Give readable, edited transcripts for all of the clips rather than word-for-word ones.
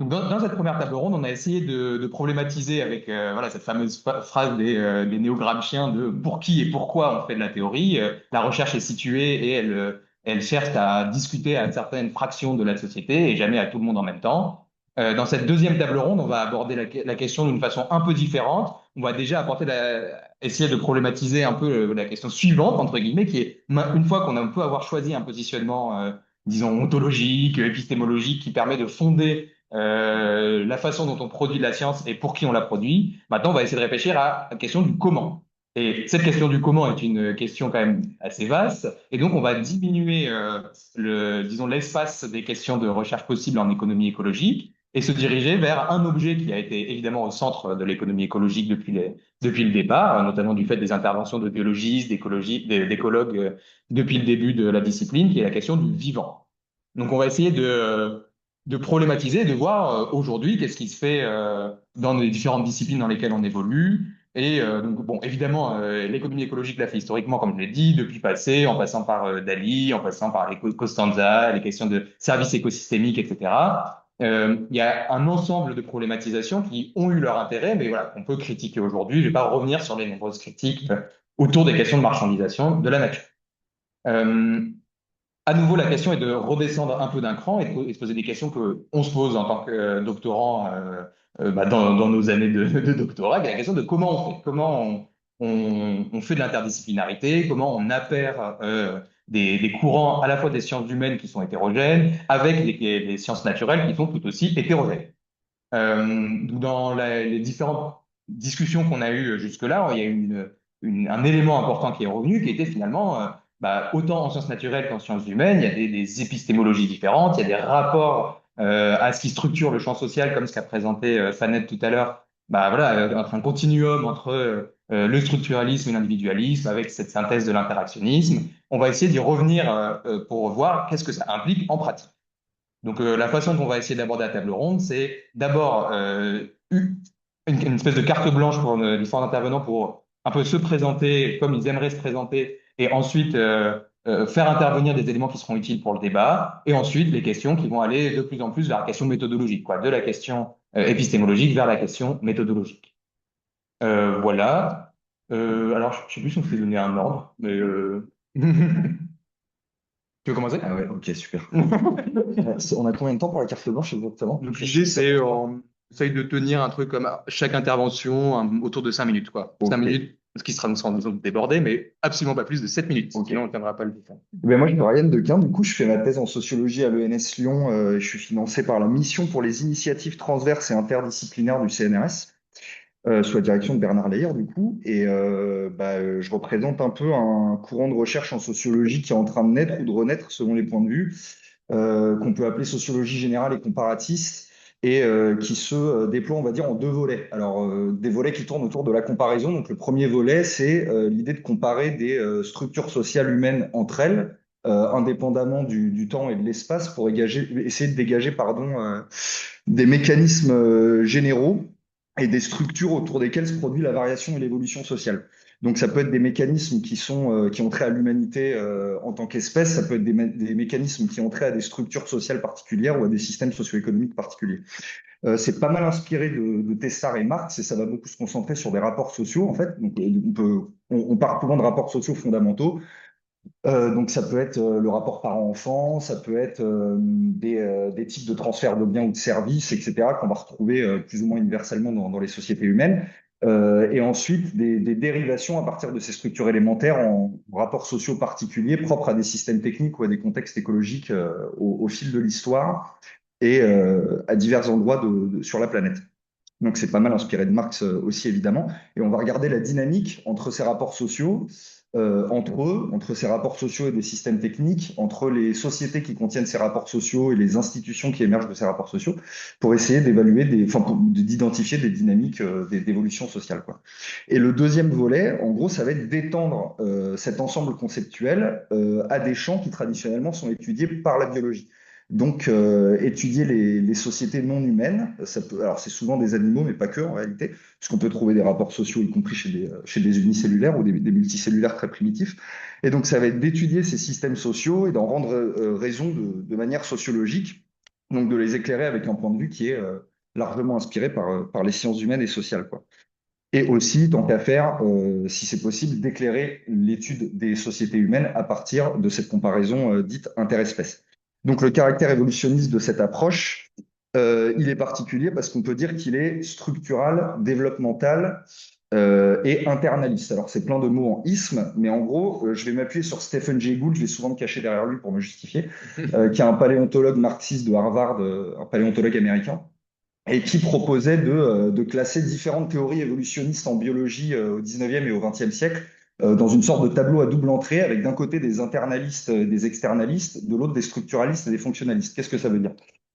Donc dans cette première table ronde, on a essayé de problématiser avec voilà, cette fameuse phrase des néo-gramsciens de pour qui et pourquoi on fait de la théorie. La recherche est située et elle cherche à discuter à certaines fractions de la société et jamais à tout le monde en même temps. Dans cette deuxième table ronde, on va aborder la question d'une façon un peu différente. On va déjà essayer de problématiser un peu la question suivante, entre guillemets, qui est une fois qu'on a un peu avoir choisi un positionnement, disons, ontologique, épistémologique, qui permet de fonder la façon dont on produit de la science et pour qui on la produit. Maintenant, on va essayer de réfléchir à la question du comment. Et cette question du comment est une question quand même assez vaste. Et donc, on va diminuer disons, l'espace des questions de recherche possibles en économie écologique et se diriger vers un objet qui a été évidemment au centre de l'économie écologique depuis le départ, notamment du fait des interventions de biologistes, d'écologues depuis le début de la discipline, qui est la question du vivant. Donc, on va essayer de problématiser, de voir aujourd'hui qu'est-ce qui se fait dans les différentes disciplines dans lesquelles on évolue. Et donc, bon, évidemment, l'économie écologique l'a fait historiquement, comme je l'ai dit, depuis passé, en passant par Dali, en passant par les Costanza, les questions de services écosystémiques, etc. Il y a un ensemble de problématisations qui ont eu leur intérêt, mais voilà, qu'on peut critiquer aujourd'hui. Je ne vais pas revenir sur les nombreuses critiques autour des questions de marchandisation de la nature. Euh, à nouveau, la question est de redescendre un peu d'un cran et de se poser des questions que on se pose en tant que doctorant dans nos années de doctorat, qui est la question de comment on fait, on fait de l'interdisciplinarité, comment on appaire des courants à la fois des sciences humaines qui sont hétérogènes avec les sciences naturelles qui sont tout aussi hétérogènes. Dans les différentes discussions qu'on a eues jusque-là, il y a eu un élément important qui est revenu, qui était finalement, autant en sciences naturelles qu'en sciences humaines, il y a des épistémologies différentes, il y a des rapports à ce qui structure le champ social, comme ce qu'a présenté Fanette tout à l'heure, voilà, entre un continuum entre le structuralisme et l'individualisme, avec cette synthèse de l'interactionnisme. On va essayer d'y revenir pour voir qu'est-ce que ça implique en pratique. Donc, la façon dont on va essayer d'aborder la table ronde, c'est d'abord une espèce de carte blanche pour les différents intervenants pour un peu se présenter comme ils aimeraient se présenter et ensuite faire intervenir des éléments qui seront utiles pour le débat et ensuite les questions qui vont aller de plus en plus vers la question méthodologique, quoi, de la question épistémologique vers la question méthodologique. Voilà. Alors, je sais plus si on s'est donné un ordre, mais tu veux commencer? Ah ouais, ok, super. On a combien de temps pour la carte blanche exactement? Donc l'idée, c'est on essaye de tenir un truc comme chaque intervention autour de 5 minutes, quoi. 5 Ok, minutes, ce qui sera sans doute débordé, mais absolument pas plus de 7 minutes, ok. sinon on ne tiendra pas le temps. Ben moi, je suis Ryan Dequin. Du coup, je fais ma thèse en sociologie à l'ENS Lyon. Et je suis financé par la mission pour les initiatives transverses et interdisciplinaires du CNRS, sous la direction de Bernard Leyer, du coup. Et je représente un peu un courant de recherche en sociologie qui est en train de naître ou de renaître, selon les points de vue, qu'on peut appeler sociologie générale et comparatiste, et qui se déploie, on va dire, en deux volets. Alors, des volets qui tournent autour de la comparaison. Donc, le premier volet, c'est l'idée de comparer des structures sociales humaines entre elles, indépendamment du temps et de l'espace, pour essayer de dégager, pardon, des mécanismes généraux et des structures autour desquelles se produit la variation et l'évolution sociale. Donc ça peut être des mécanismes qui ont trait à l'humanité en tant qu'espèce, ça peut être des mécanismes qui ont trait à des structures sociales particulières ou à des systèmes socio-économiques particuliers. C'est pas mal inspiré de Tessar et Marx et ça va beaucoup se concentrer sur des rapports sociaux en fait. Donc on part souvent de rapports sociaux fondamentaux. Donc ça peut être le rapport parent-enfant, ça peut être des types de transfert de biens ou de services, etc., qu'on va retrouver plus ou moins universellement dans les sociétés humaines. Et ensuite, des dérivations à partir de ces structures élémentaires en rapports sociaux particuliers propres à des systèmes techniques ou à des contextes écologiques au fil de l'histoire et à divers endroits sur la planète. Donc c'est pas mal inspiré de Marx aussi évidemment. Et on va regarder la dynamique entre ces rapports sociaux, entre eux, entre ces rapports sociaux et des systèmes techniques, entre les sociétés qui contiennent ces rapports sociaux et les institutions qui émergent de ces rapports sociaux, pour essayer d'évaluer d'identifier des dynamiques d'évolution sociale, quoi. Et le deuxième volet, en gros, ça va être d'étendre cet ensemble conceptuel à des champs qui traditionnellement sont étudiés par la biologie. Donc, étudier les sociétés non humaines, alors c'est souvent des animaux, mais pas que en réalité, puisqu'on peut trouver des rapports sociaux, y compris chez des unicellulaires ou des multicellulaires très primitifs. Et donc, ça va être d'étudier ces systèmes sociaux et d'en rendre raison de manière sociologique donc de les éclairer avec un point de vue qui est largement inspiré par les sciences humaines et sociales, quoi. Et aussi, tant qu'à faire, si c'est possible, d'éclairer l'étude des sociétés humaines à partir de cette comparaison dite interespèce. Donc le caractère évolutionniste de cette approche, il est particulier parce qu'on peut dire qu'il est structural, développemental et internaliste. Alors c'est plein de mots en isme, mais en gros, je vais m'appuyer sur Stephen Jay Gould, je vais souvent me cacher derrière lui pour me justifier, qui est un paléontologue marxiste de Harvard, un paléontologue américain et qui proposait de classer différentes théories évolutionnistes en biologie au 19e et au 20e siècle dans une sorte de tableau à double entrée avec d'un côté des internalistes, des externalistes, de l'autre des structuralistes et des fonctionnalistes. Qu'est-ce que ça veut dire?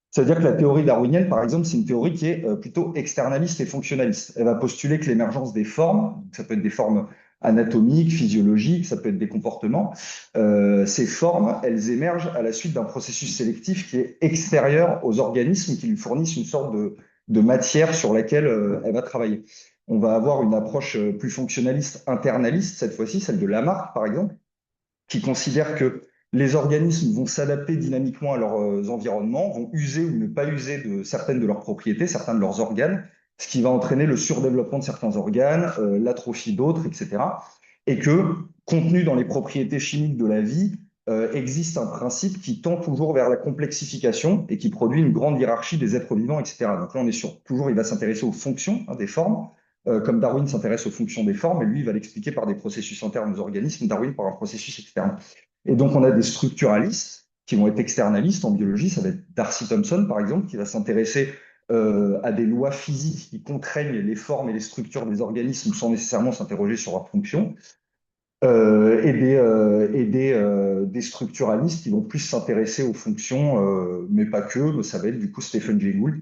Ça veut dire que la théorie darwinienne, par exemple, c'est une théorie qui est plutôt externaliste et fonctionnaliste. Elle va postuler que l'émergence des formes, ça peut être des formes anatomiques, physiologiques, ça peut être des comportements, ces formes, elles émergent à la suite d'un processus sélectif qui est extérieur aux organismes qui lui fournissent une sorte de matière sur laquelle elle va travailler. On va avoir une approche plus fonctionnaliste, internaliste, cette fois-ci, celle de Lamarck, par exemple, qui considère que les organismes vont s'adapter dynamiquement à leurs environnements, vont user ou ne pas user de certaines de leurs propriétés, certains de leurs organes, ce qui va entraîner le surdéveloppement de certains organes, l'atrophie d'autres, etc. Et que, contenu dans les propriétés chimiques de la vie, existe un principe qui tend toujours vers la complexification et qui produit une grande hiérarchie des êtres vivants, etc. Donc là, on est sur toujours, il va s'intéresser aux fonctions des formes, comme Darwin s'intéresse aux fonctions des formes, et lui, il va l'expliquer par des processus internes aux organismes, Darwin par un processus externe. Et donc, on a des structuralistes qui vont être externalistes en biologie. Ça va être Darcy Thompson, par exemple, qui va s'intéresser à des lois physiques qui contraignent les formes et les structures des organismes sans nécessairement s'interroger sur leurs fonctions. Des structuralistes qui vont plus s'intéresser aux fonctions, mais pas que. Ça va être du coup Stephen Jay Gould,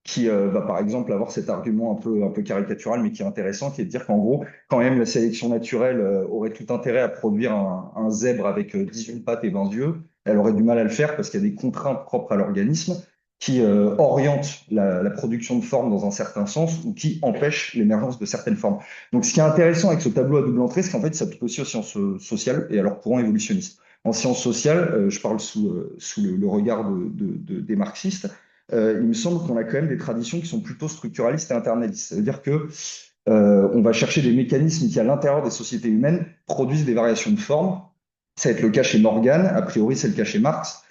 qui va par exemple avoir cet argument un peu caricatural, mais qui est intéressant, qui est de dire qu'en gros, quand même la sélection naturelle aurait tout intérêt à produire un zèbre avec 18 pattes et 20 yeux, elle aurait du mal à le faire parce qu'il y a des contraintes propres à l'organisme qui orientent la production de formes dans un certain sens ou qui empêchent l'émergence de certaines formes. Donc ce qui est intéressant avec ce tableau à double entrée, c'est qu'en fait, il s'applique aussi aux sciences sociales et à leur courant évolutionniste. En sciences sociales, je parle sous le regard des marxistes, il me semble qu'on a quand même des traditions qui sont plutôt structuralistes et internalistes. Ça veut dire que on va chercher des mécanismes qui, à l'intérieur des sociétés humaines, produisent des variations de forme. Ça va être le cas chez Morgan, a priori c'est le cas chez Marx,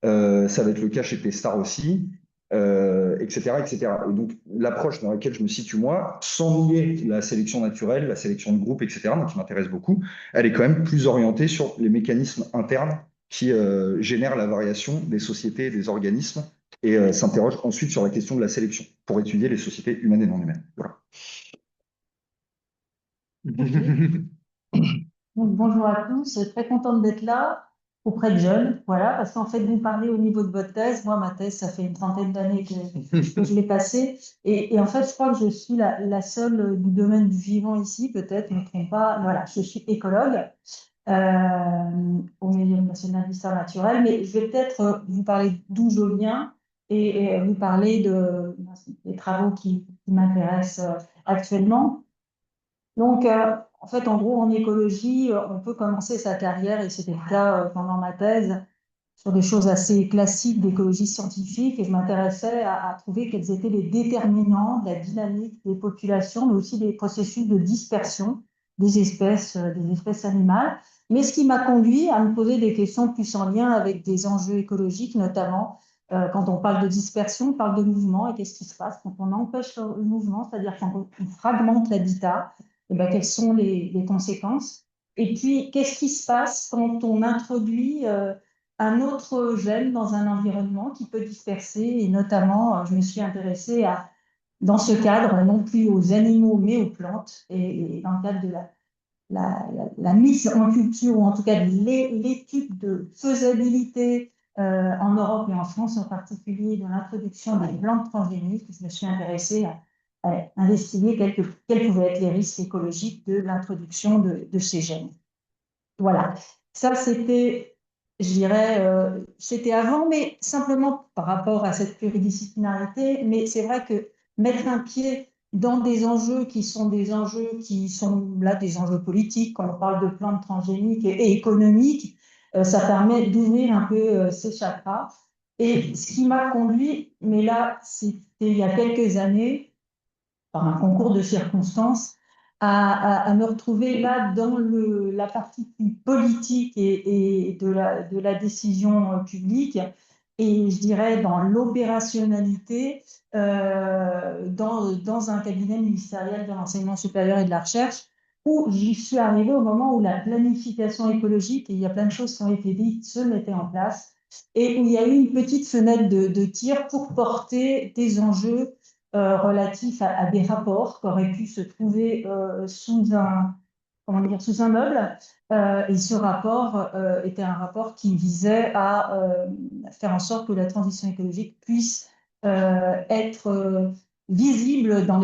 ça va être le cas chez Testard aussi, etc., etc. Et donc l'approche dans laquelle je me situe moi, sans nier la sélection naturelle, la sélection de groupe, etc., donc qui m'intéresse beaucoup, elle est quand même plus orientée sur les mécanismes internes qui génèrent la variation des sociétés et des organismes et s'interroge ensuite sur la question de la sélection pour étudier les sociétés humaines et non humaines. Voilà. Donc, bonjour à tous, très contente d'être là auprès de jeunes, voilà, parce qu'en fait, vous parlez au niveau de votre thèse. Moi, ma thèse, ça fait une trentaine d'années que je l'ai passée. Et en fait, je crois que je suis la seule du domaine du vivant ici, peut-être, je ne me trompe pas. Voilà, je suis écologue au Muséum national d'histoire naturelle, mais je vais peut-être vous parler d'où je viens et vous parler des travaux qui m'intéressent actuellement. Donc, en fait, en gros, en écologie, on peut commencer sa carrière, et c'était le cas pendant ma thèse, sur des choses assez classiques d'écologie scientifique, et je m'intéressais à trouver quels étaient les déterminants de la dynamique des populations, mais aussi des processus de dispersion des espèces animales. Mais ce qui m'a conduit à me poser des questions plus en lien avec des enjeux écologiques, notamment quand on parle de dispersion, on parle de mouvement, et qu'est-ce qui se passe quand on empêche le mouvement, c'est-à-dire quand on fragmente l'habitat, et ben, quelles sont les conséquences? Et puis, qu'est-ce qui se passe quand on introduit un autre gène dans un environnement qui peut disperser? Et notamment, je me suis intéressée dans ce cadre, non plus aux animaux, mais aux plantes, et dans le cadre de la mise en culture, ou en tout cas de l'étude de faisabilité en Europe et en France en particulier, de l'introduction des plantes transgéniques. Je me suis intéressée à investiguer quels pouvaient être les risques écologiques de l'introduction de ces gènes. Voilà, ça c'était, je dirais, c'était avant, mais simplement par rapport à cette pluridisciplinarité. Mais c'est vrai que mettre un pied dans des enjeux qui sont là des enjeux politiques, quand on parle de plantes transgéniques et économiques, ça permet d'ouvrir un peu ces chakras. Et ce qui m'a conduit, mais là, c'était il y a quelques années, par un concours de circonstances, à me retrouver là dans la partie plus politique et de la décision publique, et je dirais dans l'opérationnalité, dans un cabinet ministériel de l'enseignement supérieur et de la recherche, où j'y suis arrivée au moment où la planification écologique, et il y a plein de choses qui ont été dites, se mettait en place, et où il y a eu une petite fenêtre de tir pour porter des enjeux relatifs à des rapports qui auraient pu se trouver comment dire, sous un meuble. Et ce rapport était un rapport qui visait à faire en sorte que la transition écologique puisse être visible dans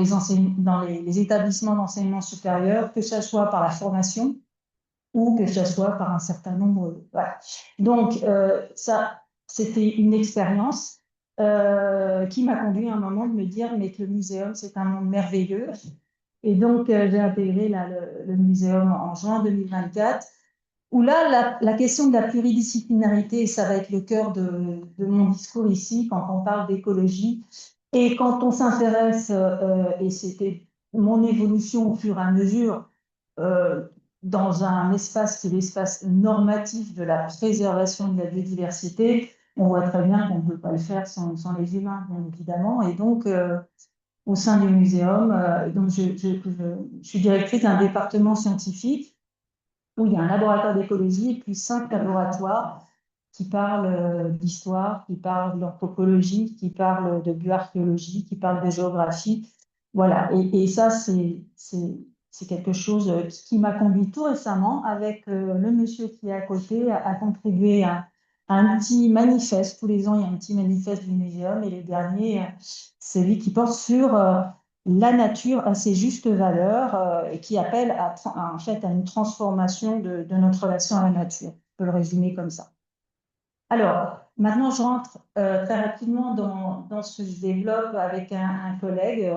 dans les établissements d'enseignement supérieur, que ce soit par la formation ou que ce soit par un certain nombre. Voilà. Donc, ça, c'était une expérience qui m'a conduit à un moment de me dire mais que le muséum, c'est un monde merveilleux. Et donc, j'ai intégré là, le muséum en juin 2024, où là, la question de la pluridisciplinarité, ça va être le cœur de mon discours ici, quand on parle d'écologie. Et quand on s'intéresse, et c'était mon évolution au fur et à mesure, euh, dans un espace qui est l'espace normatif de la préservation de la biodiversité, on voit très bien qu'on ne peut pas le faire sans les humains, bien évidemment. Et donc, au sein du muséum, donc je suis directrice d'un département scientifique où il y a un laboratoire d'écologie et puis 5 laboratoires qui parlent d'histoire, qui parlent d'anthropologie, qui parlent de bioarchéologie, qui parlent de géographie. Voilà, et ça, c'est quelque chose qui m'a conduit tout récemment avec le monsieur qui est à côté à contribuer à un petit manifeste. Tous les ans, il y a un petit manifeste du muséum et le dernier, c'est lui qui porte sur la nature à ses justes valeurs et qui appelle en fait, à une transformation de notre relation à la nature. On peut le résumer comme ça. Alors, maintenant, je rentre très rapidement dans ce que je développe avec un collègue,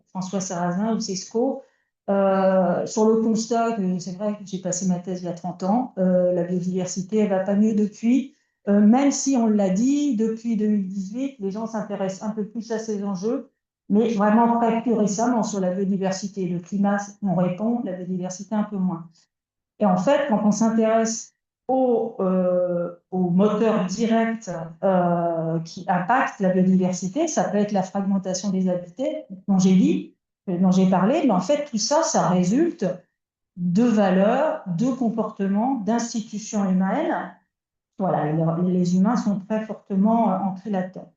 François Sarrazin, au CESCO, sur le constat que c'est vrai que j'ai passé ma thèse il y a 30 ans, la biodiversité, elle va pas mieux depuis, même si on l'a dit, depuis 2018, les gens s'intéressent un peu plus à ces enjeux, mais vraiment très plus récemment sur la biodiversité. Le climat, on répond, la biodiversité un peu moins. Et en fait, quand on s'intéresse aux moteurs directs qui impactent la biodiversité, ça peut être la fragmentation des habitats dont j'ai parlé, mais en fait, tout ça, ça résulte de valeurs, de comportements, d'institutions humaines. Voilà, les humains sont très fortement ancrés là-dedans.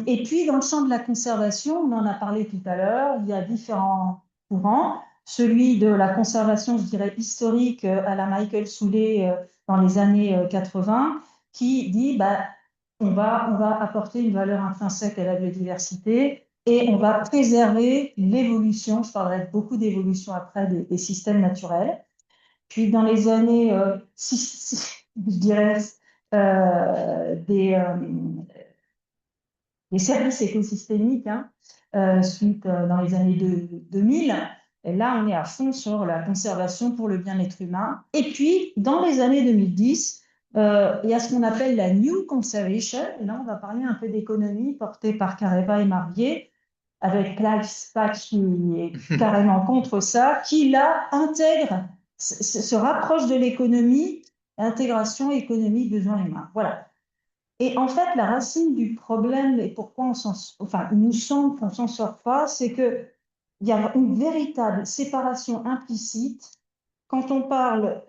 Et puis, dans le champ de la conservation, on en a parlé tout à l'heure, il y a différents courants. Celui de la conservation, je dirais, historique à la Michael Soulet dans les années 80, qui dit bah, on va apporter une valeur intrinsèque à la biodiversité et on va préserver l'évolution, je parlerai beaucoup d'évolution après des systèmes naturels. Puis dans les années, je dirais, des services écosystémiques, hein, dans les années 2000. Et là, on est à fond sur la conservation pour le bien-être humain. Et puis, dans les années 2010, il y a ce qu'on appelle la New Conservation. Et là, on va parler un peu d'économie portée par Careva et Marbier, avec Clive Spack qui est carrément contre ça, qui là intègre, se rapproche de l'économie, intégration économie, besoins humains. Voilà. Et en fait, la racine du problème et pourquoi il nous semble qu'on s'en sort pas, c'est qu'il y a une véritable séparation implicite. Quand on parle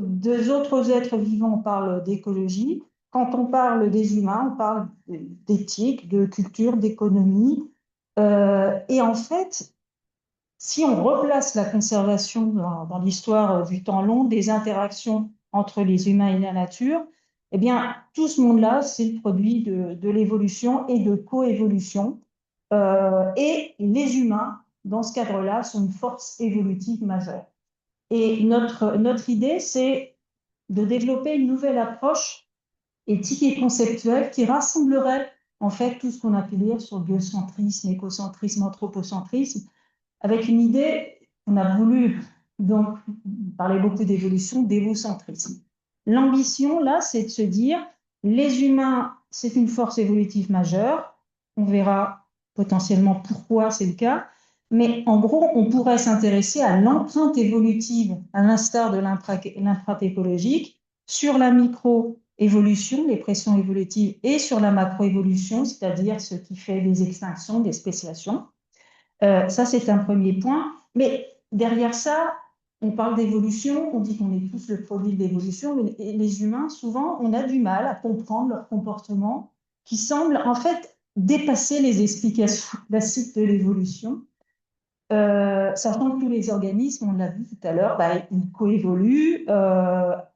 des autres êtres vivants, on parle d'écologie. Quand on parle des humains, on parle d'éthique, de culture, d'économie. Et en fait, si on replace la conservation dans l'histoire du temps long, des interactions entre les humains et la nature, eh bien, tout ce monde-là, c'est le produit de l'évolution et de coévolution. Et les humains, dans ce cadre-là, sont une force évolutive majeure. Et notre idée, c'est de développer une nouvelle approche éthique et conceptuelle qui rassemblerait en fait tout ce qu'on a pu dire sur le biocentrisme, écocentrisme, anthropocentrisme, avec une idée, on a voulu donc parler beaucoup d'évolution, d'évocentrisme. L'ambition, là, c'est de se dire, les humains, c'est une force évolutive majeure. On verra potentiellement pourquoi c'est le cas. Mais en gros, on pourrait s'intéresser à l'empreinte évolutive, à l'instar de l'empreinte écologique, sur la micro-évolution, les pressions évolutives, et sur la macroévolution, c'est-à-dire ce qui fait des extinctions, des spéciations. Ça, c'est un premier point. Mais derrière ça, on parle d'évolution, on dit qu'on est tous le produit de l'évolution, mais les humains, souvent, on a du mal à comprendre leur comportement qui semble en fait dépasser les explications classiques de l'évolution. Sachant que tous les organismes, on l'a vu tout à l'heure, bah, ils coévoluent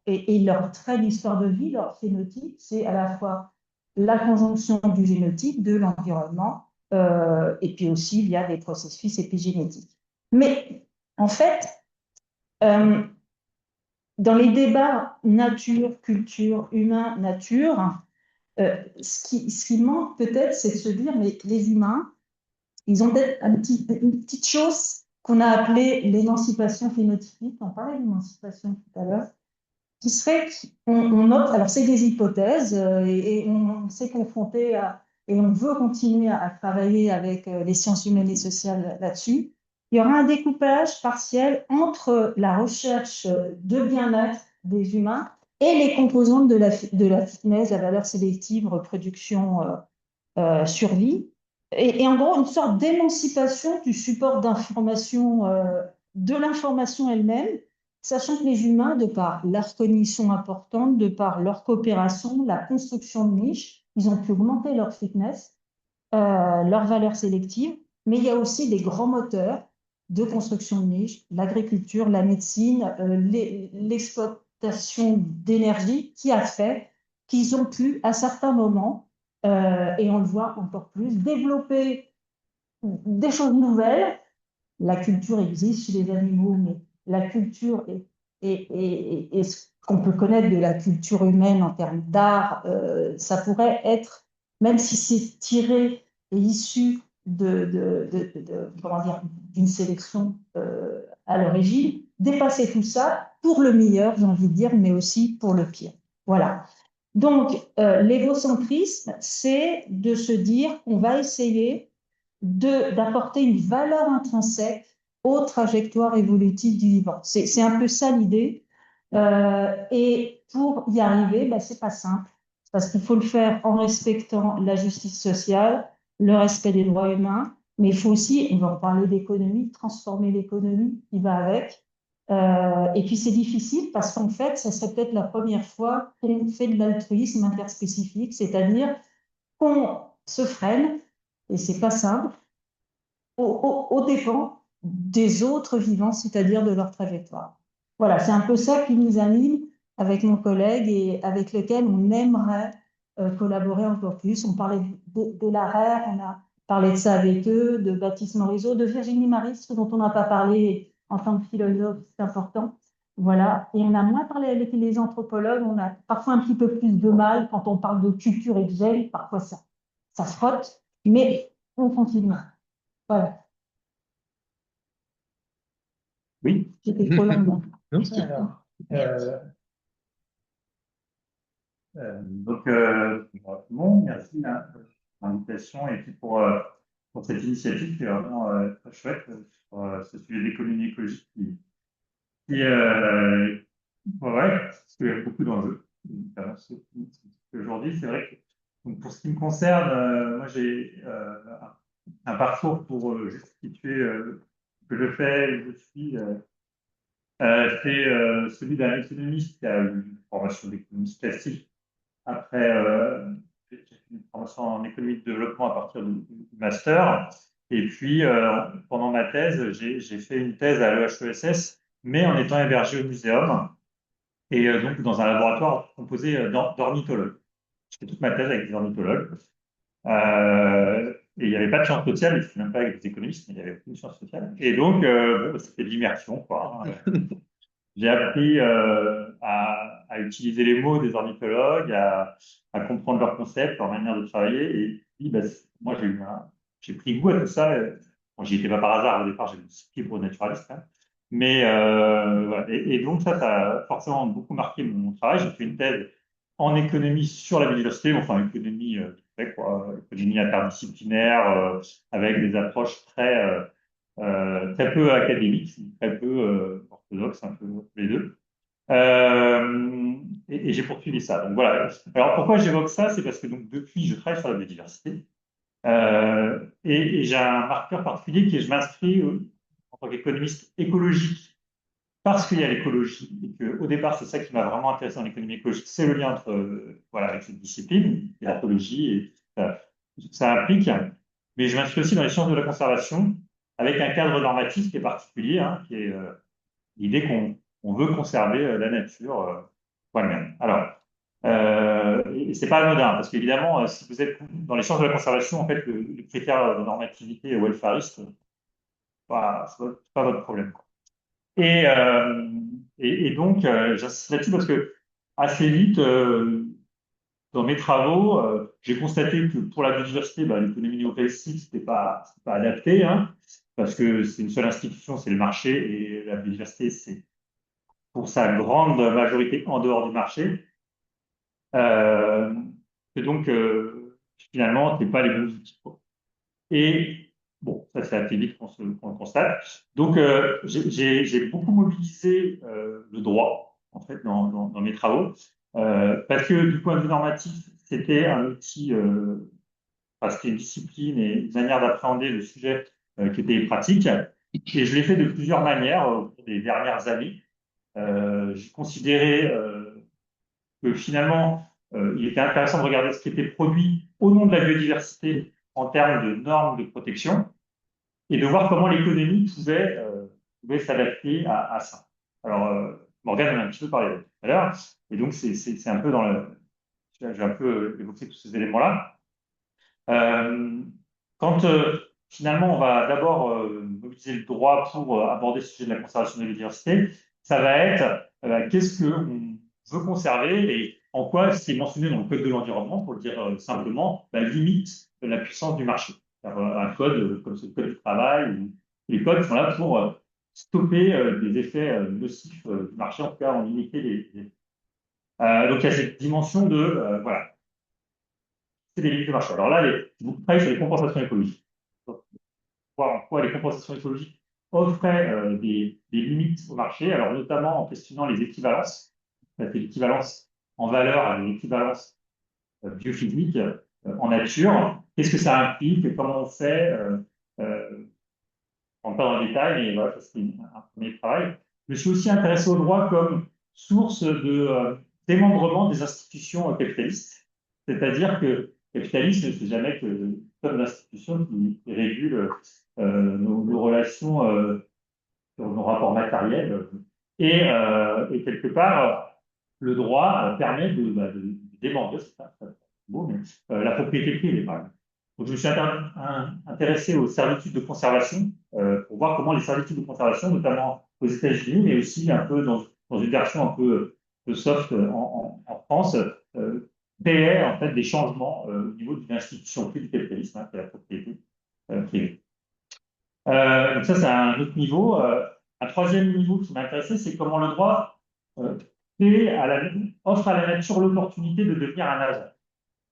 et leur trait d'histoire de vie, leur phénotype, c'est à la fois la conjonction du génotype, de l'environnement, et puis aussi il y a des processus épigénétiques. Mais en fait, euh, dans les débats nature, culture, humain, nature, ce qui manque peut-être, c'est de se dire, mais les humains, ils ont peut-être une petite chose qu'on a appelée l'émancipation phénotypique, on parlait d'émancipation tout à l'heure, qui serait on opte, alors c'est des hypothèses et on s'est confronté à, et on veut continuer à travailler avec les sciences humaines et sociales là-dessus. Il y aura un découpage partiel entre la recherche de bien-être des humains et les composantes de la fitness, la valeur sélective, reproduction, survie. En gros, une sorte d'émancipation du support d'information, de l'information elle-même, sachant que les humains, de par leur cognition importante, de par leur coopération, la construction de niches, ils ont pu augmenter leur fitness, leur valeur sélective, mais il y a aussi des grands moteurs de construction de niches, l'agriculture, la médecine, l'exploitation d'énergie qui a fait qu'ils ont pu, à certains moments, et on le voit encore plus, développer des choses nouvelles. La culture existe chez les animaux, mais la culture et ce qu'on peut connaître de la culture humaine en termes d'art, ça pourrait être, même si c'est tiré et issu comment dire, d'une sélection à l'origine, dépasser tout ça pour le meilleur, j'ai envie de dire, mais aussi pour le pire. Voilà. Donc, l'égocentrisme, c'est de se dire qu'on va essayer d'apporter une valeur intrinsèque aux trajectoires évolutives du vivant. C'est un peu ça l'idée. Et pour y arriver, ben, c'est pas simple, parce qu'il faut le faire en respectant la justice sociale, le respect des droits humains, mais il faut aussi, on va en parler d'économie, transformer l'économie qui va avec. Et puis c'est difficile parce qu'en fait, ça serait peut-être la première fois qu'on fait de l'altruisme interspécifique, c'est-à-dire qu'on se freine, et c'est pas simple, aux dépens des autres vivants, c'est-à-dire de leur trajectoire. Voilà, c'est un peu ça qui nous anime avec mon collègue et avec lequel on aimerait collaborer encore plus. On parlait de la RER, on a parlé de ça avec eux, de Baptiste Morisot, de Virginie Maris, dont on n'a pas parlé en tant que philosophe, c'est important. Voilà, et on a moins parlé avec les anthropologues, on a parfois un petit peu plus de mal quand on parle de culture et de gel, parfois ça frotte, mais on continue. Voilà. Oui. C'était trop long. Non, c'est- Alors, donc, bonjour à tout le monde, merci hein, pour l'invitation et puis pour cette initiative qui est vraiment très chouette sur ce sujet d'économie écologique qui ouais, parce qu'il y a beaucoup d'enjeux. Aujourd'hui, c'est vrai que donc, pour ce qui me concerne, moi j'ai un parcours pour justifier ce que je fais, je suis. C'est celui d'un économiste qui a eu une formation d'économiste classique. Après, j'ai fait une formation en économie de développement à partir du master. Et puis, pendant ma thèse, j'ai fait une thèse à l'EHESS, mais en étant hébergé au muséum et donc dans un laboratoire composé d'ornithologues. J'ai fait toute ma thèse avec des ornithologues. Et il n'y avait pas de sciences sociales, c'était même pas avec des économistes, mais il y avait aucune science sociale. Et donc, bon, c'était de l'immersion, quoi. J'ai appris à utiliser les mots des ornithologues, à comprendre leurs concepts, leur manière de travailler. Et puis, bah, moi, j'ai pris goût à tout ça. Bon, j'y étais pas par hasard au départ, j'ai une pour naturaliste. Hein. Mais voilà. Et donc, ça a forcément beaucoup marqué mon travail. J'ai fait une thèse en économie sur la biodiversité, enfin économie, économie interdisciplinaire, avec des approches très peu académiques, très peu orthodoxes, un peu les deux. Et j'ai poursuivi ça. Donc voilà. Alors pourquoi j'évoque ça? C'est parce que donc depuis, je travaille sur la biodiversité. Et j'ai un marqueur particulier qui est je m'inscris en tant qu'économiste écologique parce qu'il y a l'écologie et que au départ c'est ça qui m'a vraiment intéressé dans l'économie écologique, c'est le lien entre voilà avec cette discipline, l'écologie et ça implique. Mais je m'inscris aussi dans les sciences de la conservation avec un cadre normatif qui est particulier, hein, qui est l'idée qu'on veut conserver la nature elle-même. Alors, et c'est pas anodin, parce qu'évidemment, si vous êtes dans les sciences de la conservation, en fait, le critère de normativité welfariste, c'est pas votre problème. Et, euh, et donc, j'insiste là-dessus parce que assez vite, dans mes travaux, j'ai constaté que pour la biodiversité, bah, l'économie néoclassique, c'était pas adapté, hein, parce que c'est une seule institution, c'est le marché, et la biodiversité, c'est pour sa grande majorité en dehors du marché. Euh, et donc, finalement, ce n'est pas les bons outils, quoi. Et bon, ça c'est assez vite qu'on le constate. Donc, j'ai beaucoup mobilisé le droit, en fait, dans mes travaux, parce que du point de vue normatif, c'était un outil, c'était une discipline et une manière d'appréhender le sujet qui était pratique. Et je l'ai fait de plusieurs manières au cours des dernières années. J'ai considéré que finalement, il était intéressant de regarder ce qui était produit au nom de la biodiversité en termes de normes de protection et de voir comment l'économie pouvait s'adapter à ça. Alors, Morgane en a un petit peu parlé tout à l'heure, et donc c'est un peu dans le... J'ai un peu évoqué tous ces éléments-là. Euh, quand finalement on va d'abord mobiliser le droit pour aborder ce sujet de la conservation de la biodiversité, ça va être qu'est-ce qu'on veut conserver et en quoi ce qui est mentionné dans le code de l'environnement, pour le dire simplement, limite la puissance du marché. Un code comme c'est le code du travail, les codes sont là pour stopper des effets nocifs du marché, en tout cas en limiter donc il y a cette dimension de voilà, c'est des limites de marché. Alors là, vous travaillez sur les compensations écologiques. Voir en quoi les compensations écologiques offraient des limites au marché, alors notamment en questionnant les équivalences, l'équivalence en valeur et l'équivalence biophysique en nature. Qu'est-ce que ça implique? Comment on fait? On pas dans le détail, mais voilà, c'est un premier travail. Je me suis aussi intéressé au droit comme source démembrement des institutions capitalistes. C'est-à-dire que capitalisme, c'est jamais que comme l'institution qui régule nos relations sur nos rapports matériels. Et quelque part, le droit permet de démembrer, c'est pas beau, mais la propriété privée, par exemple. Donc, je me suis intéressé aux servitudes de conservation pour voir comment les servitudes de conservation, notamment aux États-Unis, mais aussi un peu dans une version un peu soft en France, créaient en fait des changements au niveau d'une institution plus du capitalisme, hein, qui est la propriété privée. Donc ça, c'est un autre niveau. Un troisième niveau qui m'a intéressé, c'est comment le droit euh, offre à la nature l'opportunité de devenir un agent.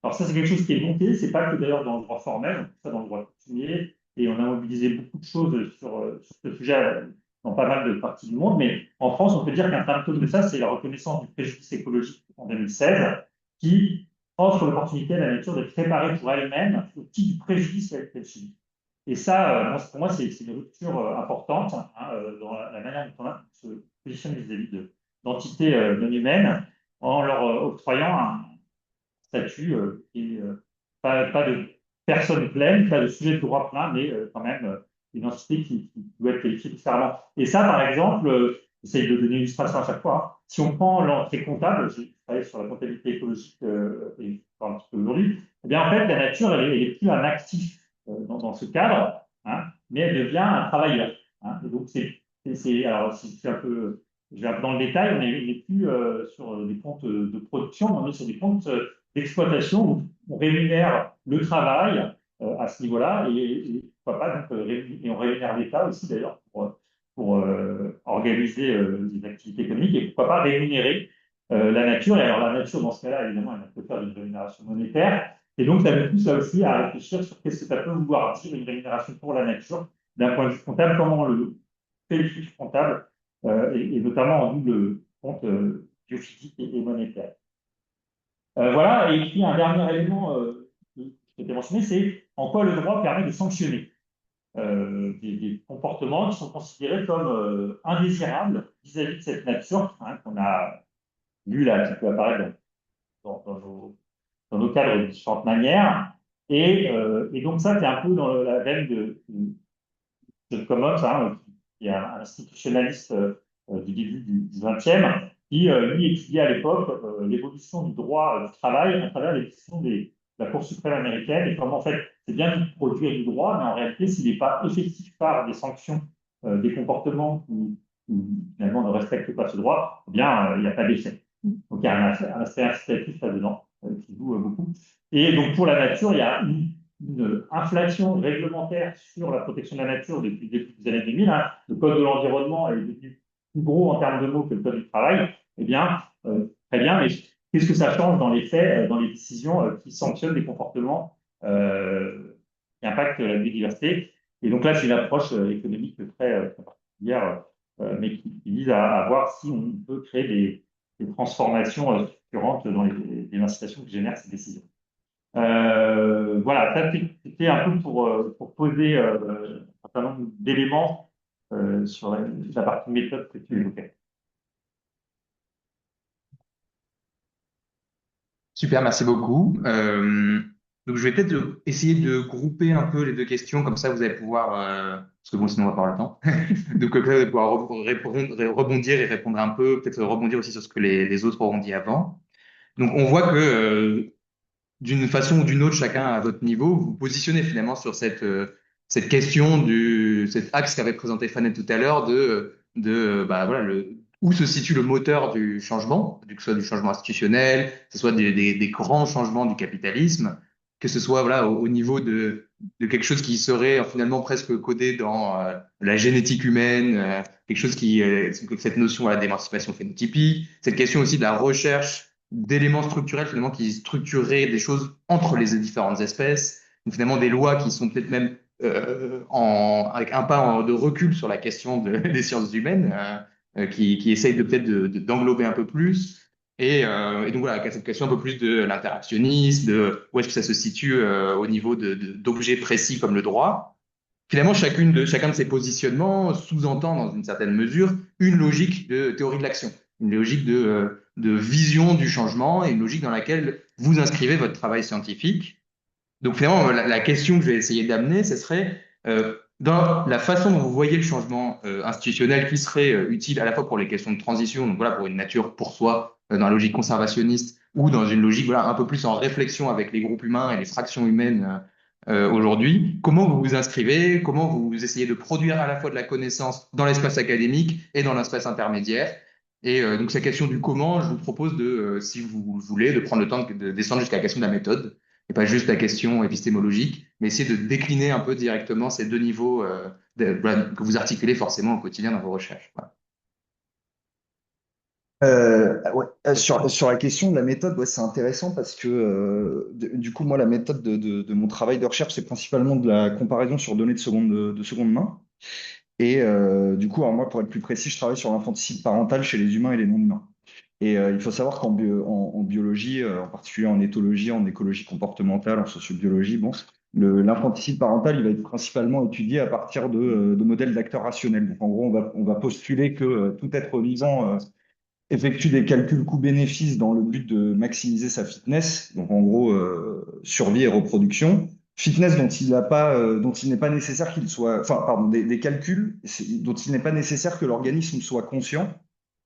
Alors ça, c'est quelque chose qui est monté, c'est pas que d'ailleurs dans le droit formel, ça dans le droit coutumier, et on a mobilisé beaucoup de choses sur ce sujet dans pas mal de parties du monde, mais en France, on peut dire qu'un symptôme de ça, c'est la reconnaissance du préjudice écologique en 2016, qui offre l'opportunité à la nature de préparer pour elle-même au titre du préjudice qu'elle subit. Et ça, pour moi, c'est une rupture importante hein, dans la manière dont on se positionne vis-à-vis d'entités non humaines en leur octroyant un statut qui est pas de personne pleine, pas de sujet de droit plein, mais quand même une entité qui doit être qualifiée différemment. Et ça, par exemple, j'essaie de donner une illustration à chaque fois. Hein. Si on prend l'entrée comptable, j'ai travaillé sur la comptabilité écologique et un petit peu aujourd'hui, eh bien en fait, la nature, elle est plus un actif dans ce cadre, hein, mais elle devient un travailleur. Hein. Et donc, alors, si c'est un peu, je vais un peu dans le détail, on n'est plus sur des comptes de production, on est sur des comptes d'exploitation où on rémunère le travail à ce niveau-là et pourquoi pas, donc, et on rémunère l'État aussi d'ailleurs pour organiser des activités économiques et pourquoi pas rémunérer la nature. Et alors, la nature, dans ce cas-là, évidemment, elle ne peut faire une rémunération monétaire. Et donc, ça nous pousse aussi à réfléchir sur qu'est-ce que ça peut vouloir dire une rémunération pour la nature d'un point de vue comptable, comment on le fait le chiffre comptable, et notamment en double compte biophysique et monétaire. Voilà, et puis un dernier élément que je souhaitais mentionner, c'est en quoi le droit permet de sanctionner des comportements qui sont considérés comme indésirables vis-à-vis de cette nature hein, qu'on a vu là, qui peut apparaître dans nos cadres de différentes manières. Et donc ça, c'est un peu dans la veine de John Commons, hein, qui est un institutionnaliste du début du XXe, qui lui étudiait à l'époque l'évolution du droit du travail à travers l'évolution de la Cour suprême américaine et comment en fait c'est bien de produire du droit, mais en réalité s'il n'est pas effectif par des sanctions des comportements qui finalement ne respectent pas ce droit, eh bien il n'y a pas d'effet. Donc il y a un aspect incitatif là-dedans qui joue beaucoup. Et donc pour la nature, il y a une inflation réglementaire sur la protection de la nature depuis les années 2000. Hein. Le Code de l'environnement est devenu plus gros en termes de mots que le Code du travail. Eh bien, très bien, mais qu'est-ce que ça change dans les faits, dans les décisions qui sanctionnent des comportements qui impactent la biodiversité? Et donc là, c'est une approche économique très particulière, mais qui vise à voir si on peut créer des transformations structurantes dans les incitations qui génèrent ces décisions. Voilà, ça c'était un peu pour poser un certain nombre d'éléments sur la partie méthode que tu évoquais. Super, merci beaucoup. Donc, je vais peut-être essayer de grouper un peu les deux questions, comme ça vous allez pouvoir, parce que bon, sinon on va pas avoir le temps. Donc, comme ça, vous allez pouvoir rebondir et répondre un peu, peut-être rebondir aussi sur ce que les autres auront dit avant. Donc, on voit que d'une façon ou d'une autre, chacun à votre niveau, vous vous positionnez finalement sur cette question cet axe qu'avait présenté Fanny tout à l'heure bah, voilà, où se situe le moteur du changement, que ce soit du changement institutionnel, que ce soit des grands changements du capitalisme, que ce soit voilà, au niveau de quelque chose qui serait finalement presque codé dans la génétique humaine, quelque chose cette notion voilà, d'émancipation phénotypique, cette question aussi de la recherche d'éléments structurels finalement qui structureraient des choses entre les différentes espèces, ou finalement des lois qui sont peut-être même avec un pas de recul sur la question des sciences humaines, qui essayent peut-être d'englober un peu plus. Et donc voilà, cette question un peu plus de l'interactionnisme, de où est-ce que ça se situe au niveau d'objets précis comme le droit. Finalement, chacun de ces positionnements sous-entend dans une certaine mesure une logique de théorie de l'action, une logique de vision du changement et une logique dans laquelle vous inscrivez votre travail scientifique. Donc finalement, la question que je vais essayer d'amener, ce serait dans la façon dont vous voyez le changement institutionnel qui serait utile à la fois pour les questions de transition, donc voilà, pour une nature pour soi, dans la logique conservationniste, ou dans une logique voilà, un peu plus en réflexion avec les groupes humains et les fractions humaines aujourd'hui. Comment vous vous inscrivez, comment vous essayez de produire à la fois de la connaissance dans l'espace académique et dans l'espace intermédiaire. Et donc cette question du comment, je vous propose si vous voulez, de prendre le temps de descendre jusqu'à la question de la méthode et pas juste la question épistémologique, mais essayer de décliner un peu directement ces deux niveaux que vous articulez forcément au quotidien dans vos recherches. Voilà. Ouais, sur la question de la méthode, ouais, c'est intéressant parce que du coup, moi, la méthode de mon travail de recherche, c'est principalement de la comparaison sur données de seconde main. Et du coup, alors moi, pour être plus précis, je travaille sur l'infanticide parental chez les humains et les non-humains. Et il faut savoir en biologie, en particulier en éthologie, en écologie comportementale, en sociobiologie, bon, l'infanticide parental, il va être principalement étudié à partir de modèles d'acteurs rationnels. Donc en gros, on va postuler que tout être vivant effectue des calculs coût-bénéfice dans le but de maximiser sa fitness, donc en gros survie et reproduction. Fitness dont il n'a pas, dont il n'est pas nécessaire qu'il soit, enfin pardon, des calculs dont il n'est pas nécessaire que l'organisme soit conscient,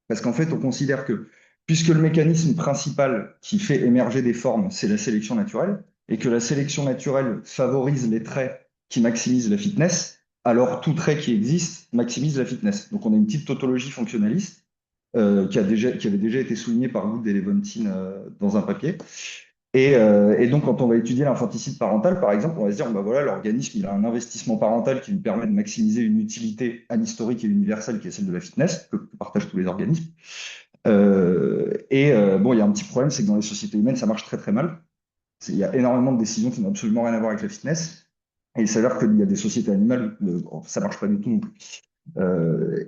parce qu'en fait on considère que puisque le mécanisme principal qui fait émerger des formes, c'est la sélection naturelle, et que la sélection naturelle favorise les traits qui maximisent la fitness, alors tout trait qui existe maximise la fitness. Donc on a une petite tautologie fonctionnaliste qui avait déjà été souligné par Wood et Levontin dans un papier. Et donc, quand on va étudier l'infanticide parental, par exemple, on va se dire, bah voilà, l'organisme, il a un investissement parental qui lui permet de maximiser une utilité anhistorique et universelle qui est celle de la fitness, que partagent tous les organismes. Bon, il y a un petit problème, c'est que dans les sociétés humaines, ça marche très très mal. Il y a énormément de décisions qui n'ont absolument rien à voir avec la fitness. Et il s'avère qu'il y a des sociétés animales, ça marche pas du tout non plus.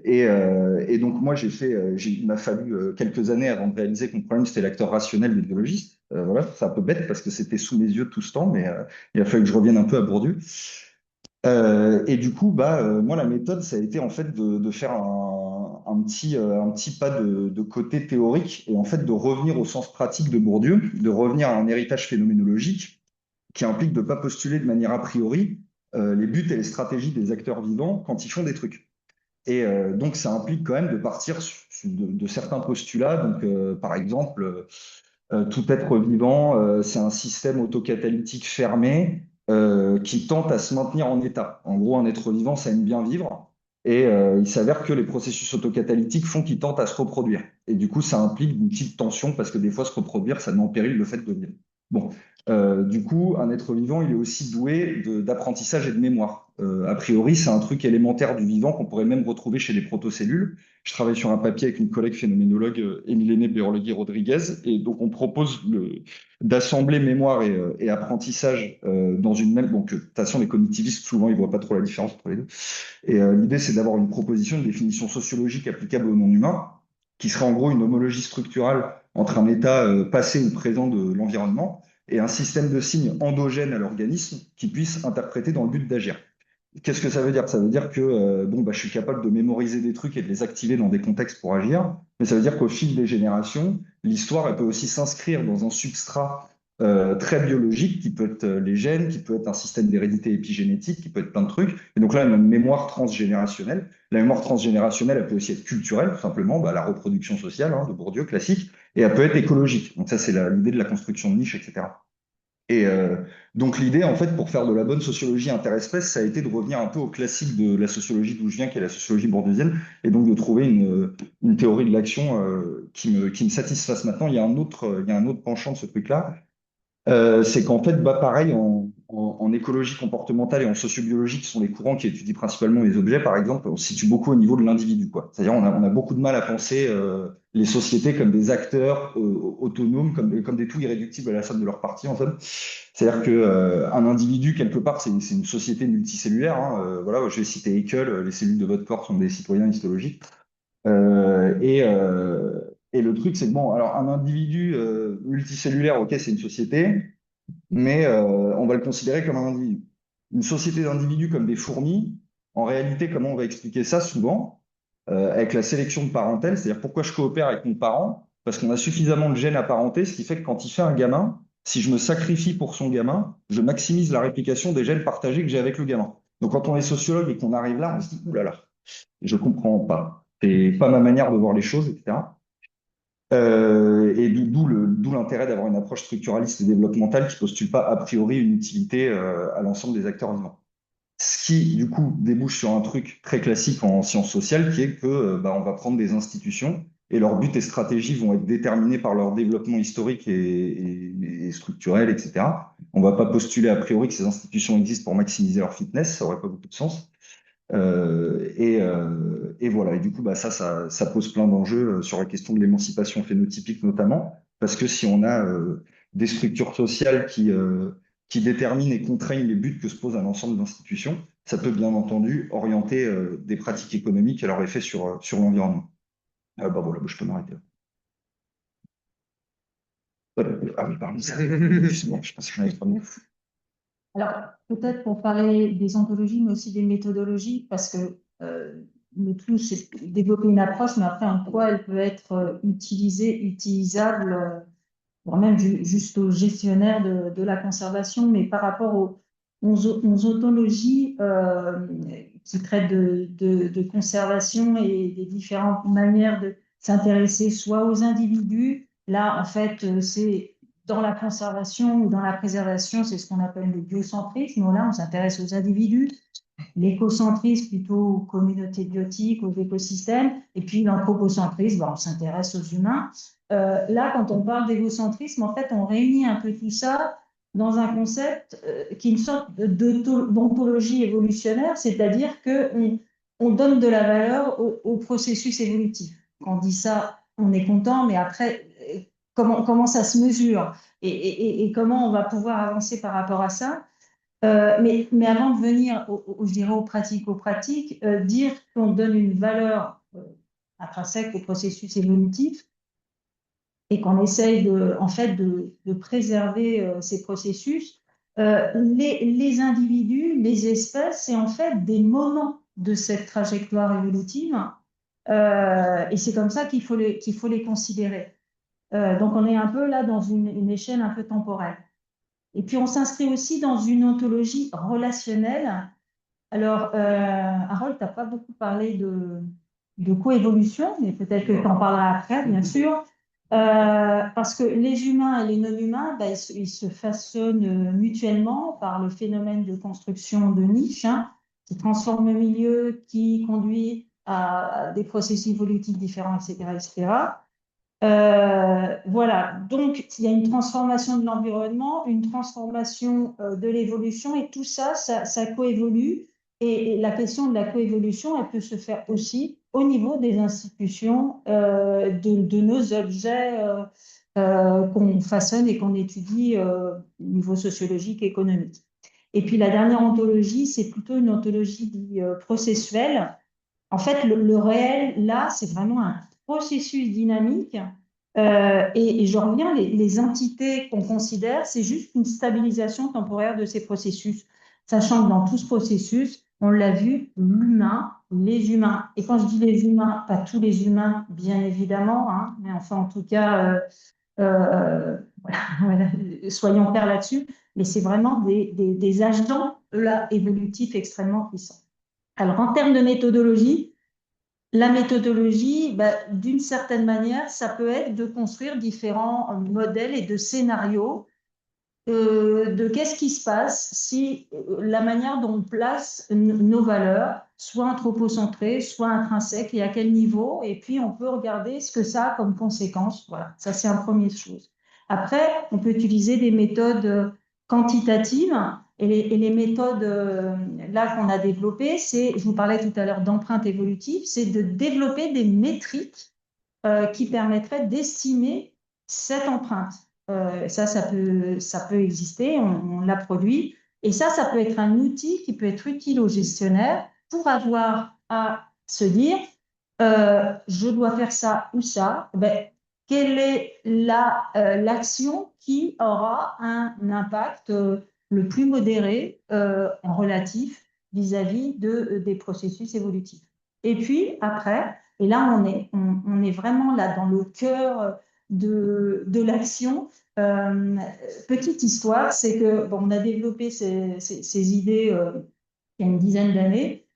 Et donc moi il m'a fallu quelques années avant de réaliser que mon problème c'était l'acteur rationnel des biologistes. Voilà, c'est un peu bête parce que c'était sous mes yeux tout ce temps, mais il a fallu que je revienne un peu à Bourdieu. Et du coup, moi la méthode ça a été en fait de faire un petit pas de côté théorique et en fait de revenir au sens pratique de Bourdieu, de revenir à un héritage phénoménologique qui implique de ne pas postuler de manière a priori les buts et les stratégies des acteurs vivants quand ils font des trucs. Et donc, ça implique quand même de partir de certains postulats. Donc, par exemple, tout être vivant, c'est un système autocatalytique fermé qui tente à se maintenir en état. En gros, un être vivant, ça aime bien vivre. Et il s'avère que les processus autocatalytiques font qu'il tente à se reproduire. Et du coup, ça implique une petite tension parce que des fois, se reproduire, ça met en péril le fait de vivre. Bon, du coup, un être vivant, il est aussi doué d'apprentissage et de mémoire. A priori, c'est un truc élémentaire du vivant qu'on pourrait même retrouver chez les protocellules. Je travaille sur un papier avec une collègue phénoménologue, Emilene Beorlegui Rodriguez, et donc on propose d'assembler mémoire et apprentissage dans une même. Donc, de toute façon, les cognitivistes, souvent, ils voient pas trop la différence entre les deux. Et l'idée, c'est d'avoir une proposition, une définition sociologique applicable au non-humain, qui serait en gros une homologie structurale entre un état passé ou présent de l'environnement et un système de signes endogènes à l'organisme qui puisse interpréter dans le but d'agir. Qu'est-ce que ça veut dire? Ça veut dire que je suis capable de mémoriser des trucs et de les activer dans des contextes pour agir, mais ça veut dire qu'au fil des générations, l'histoire elle peut aussi s'inscrire dans un substrat très biologique qui peut être les gènes, qui peut être un système d'hérédité épigénétique, qui peut être plein de trucs. Et donc là, on a une mémoire transgénérationnelle. La mémoire transgénérationnelle, elle peut aussi être culturelle, tout simplement, la reproduction sociale de Bourdieu, classique, et elle peut être écologique. Donc ça, c'est l'idée de la construction de niche, etc. Et donc l'idée, en fait, pour faire de la bonne sociologie interespèce, ça a été de revenir un peu au classique de la sociologie d'où je viens, qui est la sociologie bourdieusienne, et donc de trouver une théorie de l'action qui me satisfasse. Maintenant, il y a un autre penchant de ce truc-là, c'est qu'en fait, pareil, en écologie comportementale et en sociobiologie, qui sont les courants qui étudient principalement les objets, par exemple, on se situe beaucoup au niveau de l'individu, quoi. C'est-à-dire, on a beaucoup de mal à penser les sociétés comme des acteurs autonomes, comme des tout irréductibles à la somme de leurs parties, en fait. C'est-à-dire que un individu, quelque part, c'est une société multicellulaire, hein. Voilà, je vais citer Haeckel, les cellules de votre corps sont des citoyens histologiques. Euh, et, euh, et le truc, c'est que bon, alors un individu multicellulaire, ok, c'est une société, mais on va le considérer comme un individu. Une société d'individus comme des fourmis, en réalité, comment on va expliquer ça souvent? Avec la sélection de parentèle, c'est-à-dire pourquoi je coopère avec mon parent? Parce qu'on a suffisamment de gènes à parenter, ce qui fait que quand il fait un gamin, si je me sacrifie pour son gamin, je maximise la réplication des gènes partagés que j'ai avec le gamin. Donc quand on est sociologue et qu'on arrive là, on se dit, ouh là là, je comprends pas. C'est pas ma manière de voir les choses, etc. Et d'où l'intérêt d'avoir une approche structuraliste et développementale qui postule pas a priori une utilité à l'ensemble des acteurs vivants. Ce qui, du coup, débouche sur un truc très classique en sciences sociales, qui est que on va prendre des institutions et leurs buts et stratégies vont être déterminés par leur développement historique et structurel, etc. On va pas postuler a priori que ces institutions existent pour maximiser leur fitness, ça aurait pas beaucoup de sens. Et voilà. Et du coup, ça pose plein d'enjeux sur la question de l'émancipation phénotypique notamment, parce que si on a des structures sociales qui déterminent et contraignent les buts que se pose un ensemble d'institutions, ça peut bien entendu orienter des pratiques économiques et leur effet sur l'environnement. Voilà, je peux m'arrêter là. Ah oui, pardon, justement, je pense que j'en avais 3 minutes. Alors, peut-être pour parler des ontologies, mais aussi des méthodologies, parce que le tout, c'est développer une approche, mais après, en quoi elle peut être utilisée, utilisable, voire même juste aux gestionnaires de la conservation, mais par rapport aux ontologies qui traitent de conservation et des différentes manières de s'intéresser soit aux individus. Là, en fait, c'est dans la conservation ou dans la préservation, c'est ce qu'on appelle le biocentrisme. Là, on s'intéresse aux individus. L'écocentrisme, plutôt aux communautés biotiques, aux écosystèmes. Et puis l'anthropocentrisme, on s'intéresse aux humains. Là, quand on parle d'égocentrisme, en fait, on réunit un peu tout ça dans un concept qui est une sorte d'ontologie évolutionnaire, c'est-à-dire qu'on donne de la valeur au processus évolutif. Quand on dit ça on est content, mais après, comment ça se mesure et comment on va pouvoir avancer par rapport à ça. Mais avant de venir, je dirais aux pratiques, dire qu'on donne une valeur intrinsèque au processus évolutif et qu'on essaye en fait, de préserver ces processus, les individus, les espèces, c'est en fait des moments de cette trajectoire évolutive, et c'est comme ça qu'il faut les considérer. Donc on est un peu là dans une échelle un peu temporelle. Et puis on s'inscrit aussi dans une ontologie relationnelle. Alors, Harold, tu n'as pas beaucoup parlé de coévolution, mais peut-être que tu en parleras après, bien sûr. Parce que les humains et les non-humains, ben, ils se façonnent mutuellement par le phénomène de construction de niches, hein, qui transforme le milieu, qui conduit à des processus évolutifs différents, etc., etc. Voilà, donc il y a une transformation de l'environnement, une transformation de l'évolution, et tout ça, ça coévolue. Et la question de la coévolution, elle peut se faire aussi au niveau des institutions, de nos objets qu'on façonne et qu'on étudie au niveau sociologique et économique. Et puis la dernière ontologie, c'est plutôt une ontologie processuelle. En fait, le réel, là, c'est vraiment un processus dynamique. Et je reviens, les entités qu'on considère, c'est juste une stabilisation temporaire de ces processus. Sachant que dans tout ce processus, on l'a vu, l'humain, les humains. Et quand je dis les humains, pas tous les humains, bien évidemment, hein, mais enfin, en tout cas, voilà, soyons clairs là-dessus, mais c'est vraiment des agents là, évolutifs extrêmement puissants. Alors, en termes de méthodologie, la méthodologie, bah, d'une certaine manière, ça peut être de construire différents modèles et de scénarios de qu'est-ce qui se passe si la manière dont on place nos valeurs, soit anthropocentrées, soit intrinsèques, et à quel niveau, et puis on peut regarder ce que ça a comme conséquence. Voilà, ça c'est une première chose. Après, on peut utiliser des méthodes quantitatives, et les méthodes là qu'on a développées, c'est, je vous parlais tout à l'heure d'empreinte évolutive, c'est de développer des métriques qui permettraient d'estimer cette empreinte. Ça peut exister, on l'a produit. Et ça peut être un outil qui peut être utile aux gestionnaires pour avoir à se dire, je dois faire ça ou ça. Ben, quelle est l'action qui aura un impact le plus modéré en relatif vis-à-vis des processus évolutifs. Et puis après, et là on est vraiment là dans le cœur de l'action. Petite histoire, c'est que bon, on a développé ces idées il y a une dizaine d'années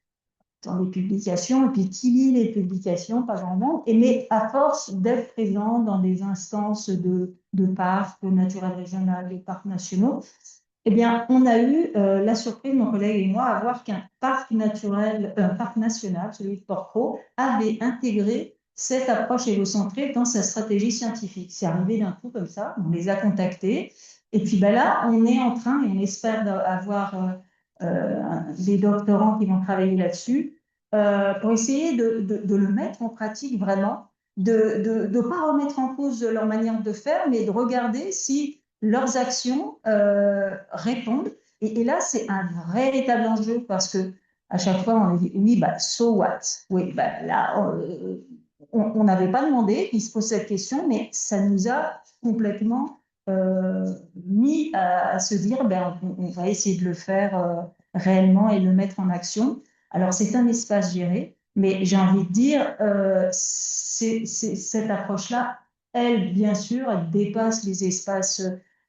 dans les publications, et puis qui lit les publications, pas vraiment, mais à force d'être présent dans des instances de parcs naturels régionaux, des parcs nationaux, eh bien, on a eu la surprise, mon collègue et moi, à voir qu'un parc naturel, un parc national, celui de Porquerolles, avait intégré cette approche égocentrée dans sa stratégie scientifique. C'est arrivé d'un coup comme ça, on les a contactés, et puis ben là, on est en train, et on espère avoir des doctorants qui vont travailler là-dessus, pour essayer de le mettre en pratique vraiment, de ne pas remettre en cause leur manière de faire, mais de regarder si leurs actions répondent. Et là, c'est un véritable enjeu parce que à chaque fois, on dit oui, bah, so what? Oui, bah, là, on n'avait pas demandé qu'ils se posent cette question, mais ça nous a complètement mis à se dire, ben, on va essayer de le faire réellement et de le mettre en action. Alors, c'est un espace géré, mais j'ai envie de dire, cette approche-là, elle, bien sûr, elle dépasse les espaces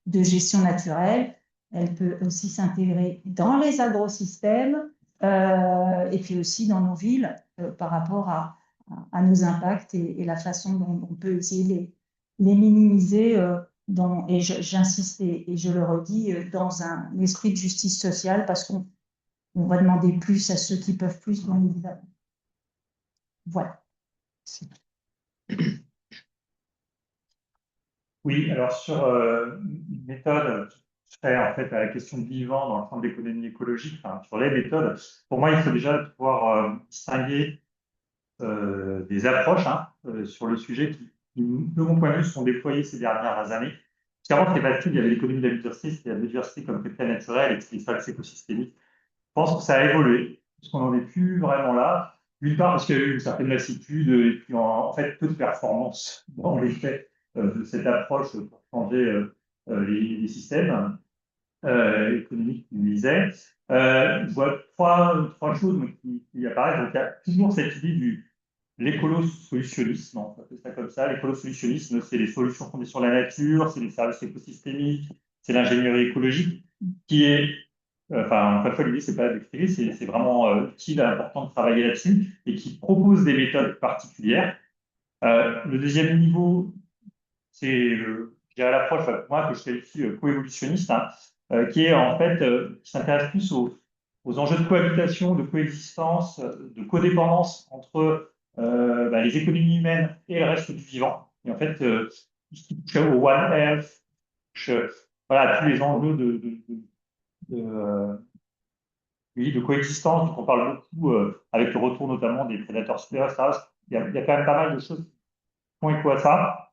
de gestion naturelle. Elle peut aussi s'intégrer dans les agrosystèmes et puis aussi dans nos villes par rapport à nos impacts et la façon dont on peut essayer de les minimiser et j'insiste et je le redis, dans un esprit de justice sociale parce qu'on va demander plus à ceux qui peuvent plus, bien évidemment. Voilà. Oui, alors sur une méthode qui serait en fait à la question de vivant dans le champ de l'économie écologique, enfin, sur les méthodes, pour moi, il faut déjà pouvoir distinguer des approches sur le sujet qui, de mon point de vue, sont déployés ces dernières années. Parce qu'avant, c'était facile, il y avait l'économie de la biodiversité, c'était la biodiversité comme capital naturel et puis les services écosystémiques. Je pense que ça a évolué, parce qu'on n'en est plus vraiment là. D'une part, parce qu'il y a eu une certaine lassitude et puis en fait peu de performance dans les faits de cette approche pour changer les systèmes économiques qui visaient. Je vois trois choses qui apparaissent. Donc, il y a toujours cette idée du l'écolo-solutionnisme, on appelle ça comme ça. L'écolo-solutionnisme, c'est les solutions fondées sur la nature, c'est les services écosystémiques, c'est l'ingénierie écologique, qui est, enfin, encore une fois, l'idée, c'est pas d'expliquer, c'est vraiment utile, important de travailler là-dessus, et qui propose des méthodes particulières. Le deuxième niveau, c'est, je dirais, l'approche, moi, que je qualifie coévolutionniste, hein, qui est en fait, qui s'intéresse plus aux enjeux de cohabitation, de coexistence, de codépendance entre les économies humaines et le reste du vivant. Et en fait, tout ce qui touche au One Health, touche, voilà, tous les enjeux de, euh, oui, de coexistence, dont on parle beaucoup avec le retour notamment des prédateurs supérieurs, etc. Il y a quand même pas mal de choses qui font écho à ça.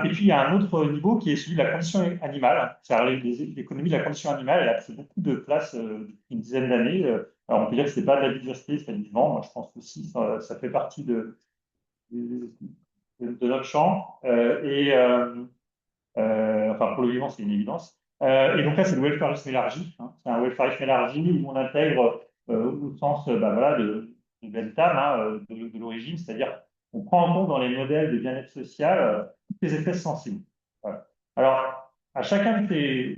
Et puis, il y a un autre niveau qui est celui de la condition animale. L'économie de la condition animale, elle a pris beaucoup de place depuis une dizaine d'années. Alors, on peut dire que ce n'est pas de la biodiversité, c'est du vivant. Moi, je pense aussi ça fait partie de notre champ. Enfin, pour le vivant, c'est une évidence. Et donc là, c'est le welfarisme élargi. Hein. C'est un welfarisme élargi où on intègre au sens voilà, de l'habitat, hein, de l'origine, c'est-à-dire on prend en compte dans les modèles de bien-être social toutes les espèces sensibles. Voilà. Alors, à chacun de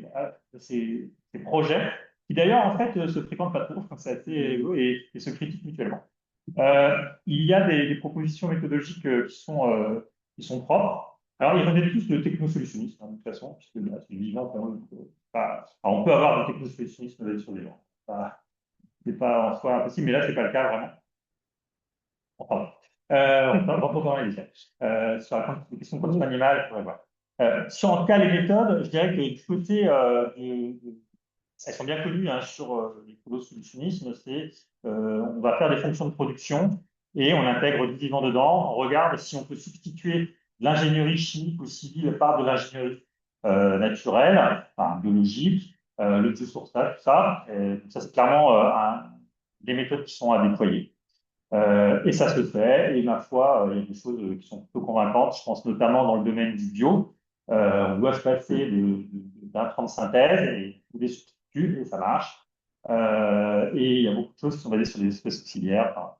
ces projets, qui d'ailleurs, en fait, se fréquentent pas trop, c'est assez égaux et se critiquent mutuellement. Il y a des propositions méthodologiques qui sont propres. Alors, ils reviennent tous le technosolutionnisme, hein, de toute façon, puisque c'est vivant. Alors, on peut avoir du technosolutionnisme sur les gens. C'est pas en soi impossible, mais là, c'est pas le cas vraiment. Enfin, on va reprendre les sur la question de condition animale, on va voir. En tout cas, les méthodes, je dirais que du côté elles sont bien connues hein, sur l'écolo-solutionnisme, c'est on va faire des fonctions de production et on intègre du vivant dedans, on regarde si on peut substituer l'ingénierie chimique ou civile par de l'ingénierie naturelle, enfin, biologique, le biosourçage, tout ça. Ça, c'est clairement des méthodes qui sont à déployer. Et ça se fait, et ma foi, il y a des choses qui sont plutôt convaincantes. Je pense notamment dans le domaine du bio. On doit se passer d'intrants de synthèse et des substituts, et ça marche. Et il y a beaucoup de choses qui sont basées sur des espèces auxiliaires. Enfin,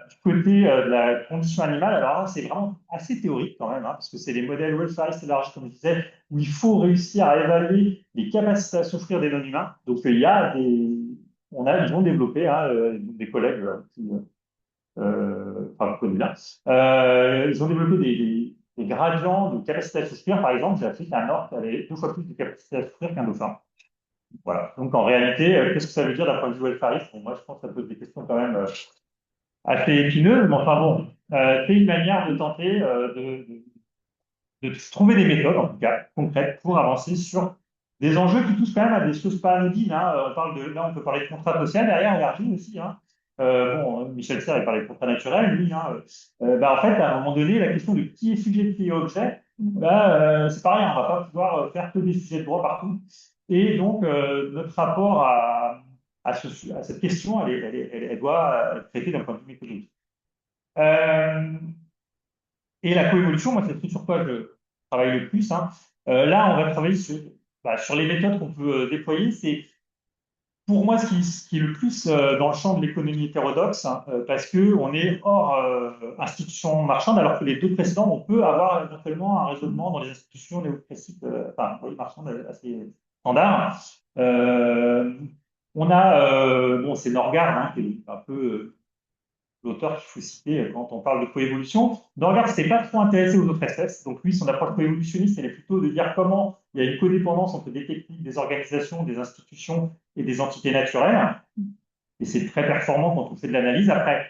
du côté de la condition animale, alors là, c'est vraiment assez théorique quand même, hein, parce que c'est des modèles welfariste élargis, comme je disais, où il faut réussir à évaluer les capacités à souffrir des non-humains. Donc, il y a ils ont développé, hein, des collègues enfin, vous connaissez bien, ils ont développé des gradients de capacité à souffrir. Par exemple, j'ai appris qu'un orque avait 2 fois plus de capacité à souffrir qu'un dauphin. Voilà. Donc, en réalité, qu'est-ce que ça veut dire d'un point de vue welfariste? Bon, moi, je pense que ça pose des questions quand même assez épineuses, mais enfin bon, c'est une manière de tenter de trouver des méthodes, en tout cas, concrètes pour avancer sur des enjeux qui touchent quand même à des choses pas anodines. Hein. Là, on peut parler de contrat social derrière, élargi aussi. Hein. Michel Serres, il parlait de contrat naturel, lui. Hein. En fait, à un moment donné, la question de qui est sujet, qui est objet, c'est pareil, on ne va pas pouvoir faire que des sujets de droit partout. Et donc, notre rapport à cette question, elle doit être traitée d'un point de vue méthodologique. Et la coévolution, moi, c'est le truc sur quoi je travaille le plus. Hein. Là, on va travailler sur les méthodes qu'on peut déployer. C'est pour moi ce qui est le plus dans le champ de l'économie hétérodoxe, hein, parce qu'on est hors institution marchande, alors que les deux précédents, on peut avoir éventuellement un raisonnement dans les institutions néoclassiques, marchandes assez standards. On a, c'est Norgard, hein, qui est un peu l'auteur qu'il faut citer quand on parle de coévolution. Norgard ne s'est pas trop intéressé aux autres espèces. Donc lui, son approche coévolutionniste, elle est plutôt de dire comment il y a une codépendance entre des techniques, des organisations, des institutions et des entités naturelles. Et c'est très performant quand on fait de l'analyse. Après,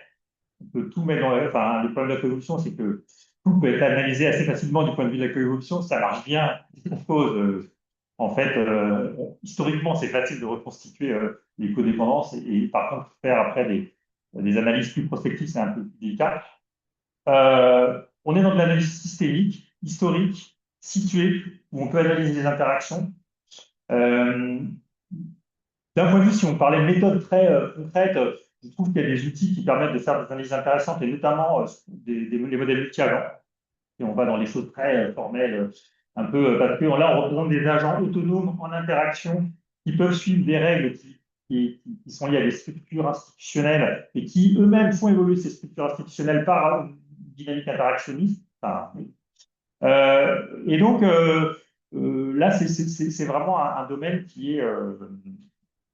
on peut tout mettre Enfin, le problème de la coévolution, c'est que tout peut être analysé assez facilement du point de vue de la coévolution. Ça marche bien pour cause. En fait, historiquement, c'est facile de reconstituer les codépendances et par contre, faire après des analyses plus prospectives, c'est un peu plus délicat. on est dans de l'analyse systémique, historique, située, où on peut analyser les interactions. D'un point de vue, si on parlait de méthodes très concrètes, je trouve qu'il y a des outils qui permettent de faire des analyses intéressantes, et notamment les modèles multi-agents. Et on va dans les choses très formelles, un peu, parce que là, on représente des agents autonomes en interaction qui peuvent suivre des règles qui sont liées à des structures institutionnelles et qui eux-mêmes font évoluer ces structures institutionnelles par une dynamique interactionniste. Enfin, oui. Et donc, là, c'est vraiment un domaine qui est,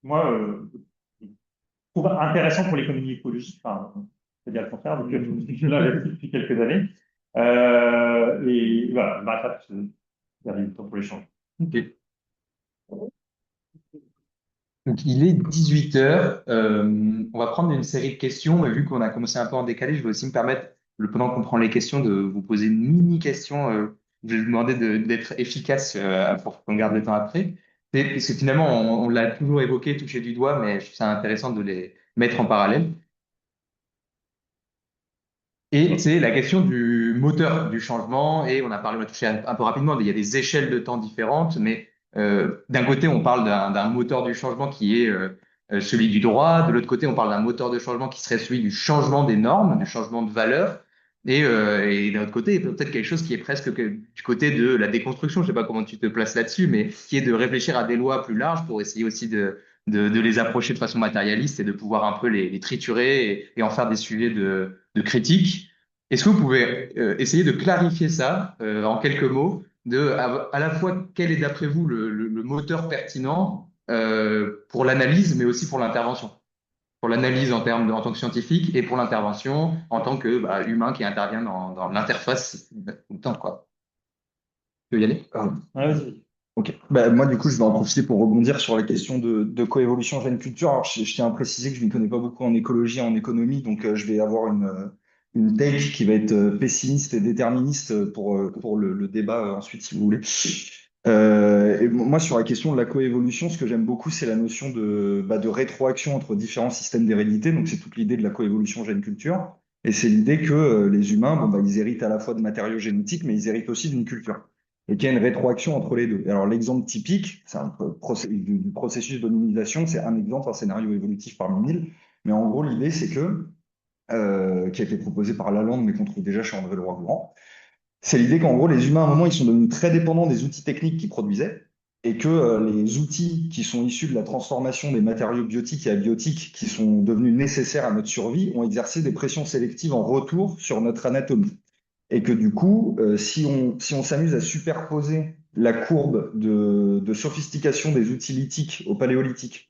moi, je trouve intéressant pour l'économie écologique. Enfin, c'est-à-dire le contraire, donc je l'investis depuis quelques années. Et voilà, je m'arrête là parce que il y a du temps pour l'échange. Ok. Donc, il est 18 h. On va prendre une série de questions, mais vu qu'on a commencé un peu en décalé, je vais aussi me permettre, pendant qu'on prend les questions, de vous poser une mini-question. Je vais vous demander d'être efficace pour qu'on garde le temps après. Parce que finalement, on l'a toujours évoqué, touché du doigt, mais je trouve ça intéressant de les mettre en parallèle. Et c'est la question du moteur du changement. Et on a touché un peu rapidement, il y a des échelles de temps différentes, mais d'un côté, on parle d'un moteur du changement qui est celui du droit. De l'autre côté, on parle d'un moteur de changement qui serait celui du changement des normes, du changement de valeurs. Et d'un autre côté, il y a peut-être quelque chose qui est presque du côté de la déconstruction. Je sais pas comment tu te places là-dessus, mais qui est de réfléchir à des lois plus larges pour essayer aussi de les approcher de façon matérialiste et de pouvoir un peu les triturer et en faire des sujets de critique. Est-ce que vous pouvez essayer de clarifier ça en quelques mots, à la fois quel est d'après vous le moteur pertinent pour l'analyse, mais aussi pour l'intervention? Pour l'analyse en tant que scientifique et pour l'intervention en tant que humain qui intervient dans l'interface tout le temps, quoi. Tu veux y aller? Ouais, vas-y. Ok. Bah, moi, du coup, je vais en profiter pour rebondir sur la question de coévolution gène culture. Alors, je tiens à préciser que je ne m'y connais pas beaucoup en écologie et en économie, donc je vais avoir une take qui va être pessimiste et déterministe pour le débat ensuite, si vous voulez. Et moi, sur la question de la coévolution, ce que j'aime beaucoup, c'est la notion de rétroaction entre différents systèmes d'hérédité. Donc, c'est toute l'idée de la coévolution gène culture. Et c'est l'idée que les humains, bon, ils héritent à la fois de matériaux génétiques, mais ils héritent aussi d'une culture et qu'il y a une rétroaction entre les deux. Alors, l'exemple typique, c'est du processus de nomination, c'est un exemple, un scénario évolutif parmi mille. Mais en gros, l'idée, c'est que, qui a été proposé par Lalande, mais qu'on trouve déjà chez André Leroy-Gourand, c'est l'idée qu'en gros, les humains, à un moment, ils sont devenus très dépendants des outils techniques qu'ils produisaient, et que les outils qui sont issus de la transformation des matériaux biotiques et abiotiques, qui sont devenus nécessaires à notre survie, ont exercé des pressions sélectives en retour sur notre anatomie. Et que du coup, si on s'amuse à superposer la courbe de sophistication des outils lithiques au paléolithique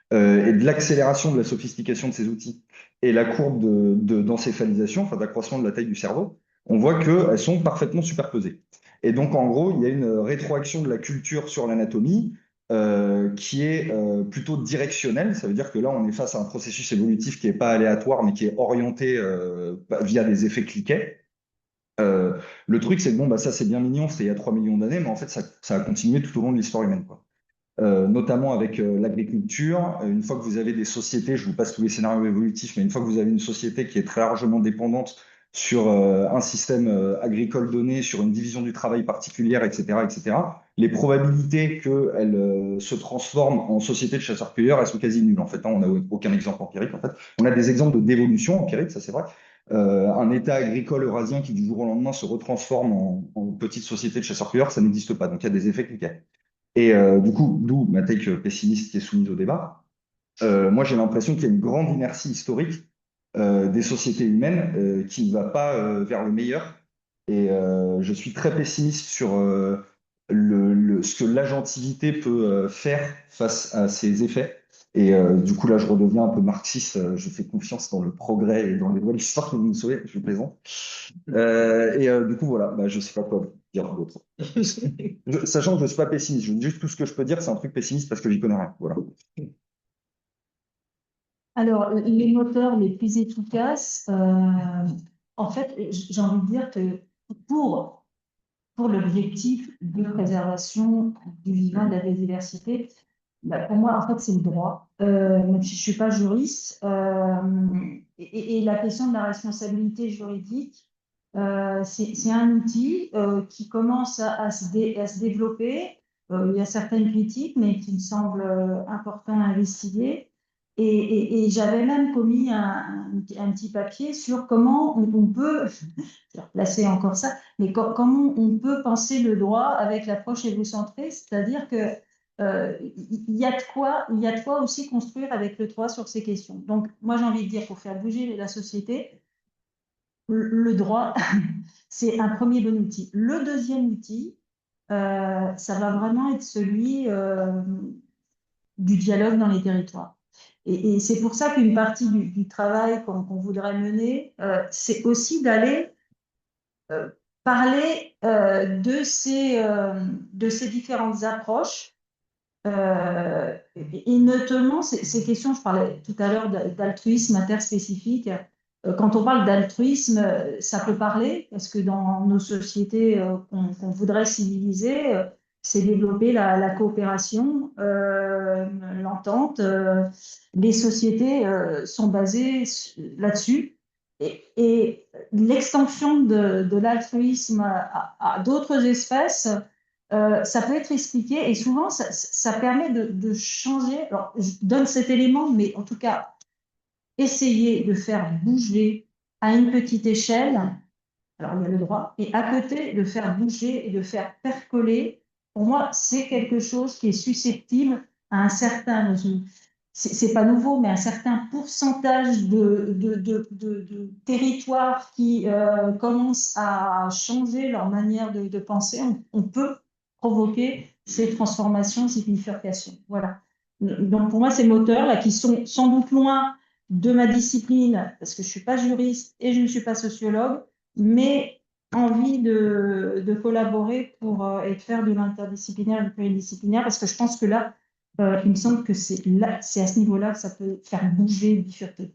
et de l'accélération de la sophistication de ces outils et la courbe d'encéphalisation, enfin d'accroissement de la taille du cerveau, on voit qu'elles sont parfaitement superposées. Et donc, en gros, il y a une rétroaction de la culture sur l'anatomie qui est plutôt directionnelle. Ça veut dire que là, on est face à un processus évolutif qui n'est pas aléatoire, mais qui est orienté via des effets cliquets. Le truc, c'est que bon, ça c'est bien mignon, c'était il y a 3 millions d'années, mais en fait, ça a continué tout au long de l'histoire humaine, quoi. Notamment avec l'agriculture. Une fois que vous avez des sociétés, je vous passe tous les scénarios évolutifs, mais une fois que vous avez une société qui est très largement dépendante sur un système agricole donné, sur une division du travail particulière, etc., etc., les probabilités qu'elle se transforme en société de chasseurs-cueilleurs, elles sont quasi nulles. En fait, hein, on n'a aucun exemple empirique. En fait, on a des exemples de dévolution empirique, ça c'est vrai. Un État agricole eurasien qui du jour au lendemain se retransforme en petite société de chasseurs-cueilleurs, ça n'existe pas. Donc il y a des effets cliquets. Et du coup, d'où ma take pessimiste qui est soumise au débat. Moi, j'ai l'impression qu'il y a une grande inertie historique des sociétés humaines qui ne va pas vers le meilleur. Et je suis très pessimiste sur ce que l'agentivité peut faire face à ces effets. Et du coup, là, je redeviens un peu marxiste. Je fais confiance dans le progrès et dans les lois de l'histoire qui vont nous sauver. Je plaisante. Et du coup, voilà, je sais pas quoi dire d'autre. Sachant que je ne suis pas pessimiste, juste tout ce que je peux dire, c'est un truc pessimiste parce que j'y connais rien. Voilà. Alors, les moteurs les plus efficaces, en fait, j'ai envie de dire que pour, pour l'objectif de préservation du vivant et de la biodiversité, pour moi, en fait, c'est le droit. Même si je ne suis pas juriste, et la question de la responsabilité juridique, C'est un outil qui commence à se développer. Il y a certaines critiques, mais qui me semblent importantes à investiguer. Et j'avais même commis un petit papier sur comment on peut, je vais replacer encore ça, mais comment on peut penser le droit avec l'approche égocentrée, c'est-à-dire que il y a de quoi aussi construire avec le droit sur ces questions. Donc, moi, j'ai envie de dire, pour faire bouger la société, le droit, c'est un premier bon outil. Le deuxième outil, ça va vraiment être celui du dialogue dans les territoires. Et c'est pour ça qu'une partie du travail qu'on voudrait mener, c'est aussi d'aller euh, parler de ces différentes approches et notamment ces questions, je parlais tout à l'heure d'altruisme interspécifique. Quand on parle d'altruisme, ça peut parler, parce que dans nos sociétés qu'on voudrait civiliser, c'est développer la coopération, l'entente. Les sociétés sont basées là-dessus. Et l'extension de l'altruisme à d'autres espèces, ça peut être expliqué et souvent ça permet de changer. Alors, je donne cet élément, mais en tout cas, essayer de faire bouger à une petite échelle. Alors, il y a le droit, et à côté, de faire bouger et de faire percoler, pour moi, c'est quelque chose qui est susceptible à un certain, c'est pas nouveau, mais un certain pourcentage de territoires qui commencent à changer leur manière de penser. On peut provoquer ces transformations, ces bifurcations. Voilà. Donc, pour moi, ces moteurs-là, qui sont sans doute loin de ma discipline, parce que je ne suis pas juriste et je ne suis pas sociologue, mais envie de collaborer et de faire de l'interdisciplinaire et du pluridisciplinaire, parce que je pense que là, il me semble que c'est à ce niveau-là que ça peut faire bouger, bifurquer.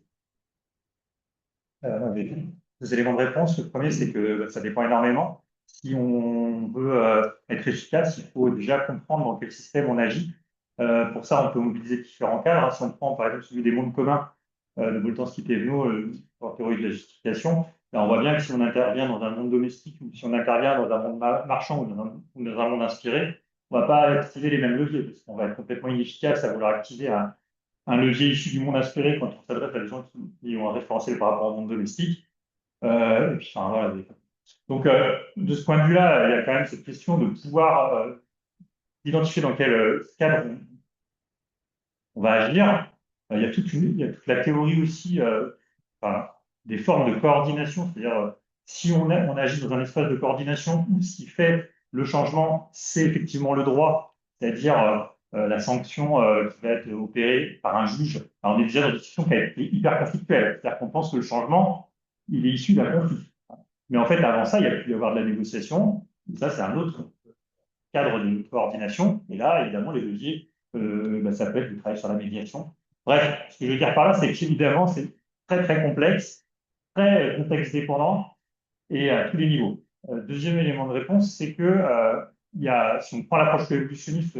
J'ai deux éléments de réponse. Le premier, c'est que ça dépend énormément. Si on veut être efficace, il faut déjà comprendre dans quel système on agit. Pour ça, on peut mobiliser différents cadres. Si on prend par exemple celui des mondes communs de Boltanski-Thévenot, en théorie de la justification, là, on voit bien que si on intervient dans un monde domestique ou si on intervient dans un monde marchand ou dans un monde inspiré, on ne va pas activer les mêmes leviers parce qu'on va être complètement inefficace à vouloir activer un levier issu du monde inspiré quand on s'adresse à des gens qui ont un référentiel par rapport au monde domestique. Et puis, enfin, voilà, donc, de ce point de vue-là, il y a quand même cette question de pouvoir identifier dans quel cadre on va agir. Il y a toute la théorie aussi enfin, des formes de coordination, c'est-à-dire si on agit dans un espace de coordination où ce qui fait le changement, c'est effectivement le droit, c'est-à-dire la sanction qui va être opérée par un juge. Alors, on est déjà dans une situation qui est hyper conflictuelle, c'est-à-dire qu'on pense que le changement, il est issu d'un conflit. Mais en fait, avant ça, il y a pu y avoir de la négociation. Et ça, c'est un autre cadre de coordination. Et là, évidemment, les leviers, ça peut être du travail sur la médiation. Bref, ce que je veux dire par là, c'est qu'évidemment, c'est très, très complexe, très contexte dépendant et à tous les niveaux. Deuxième élément de réponse, c'est que si on prend l'approche évolutionniste,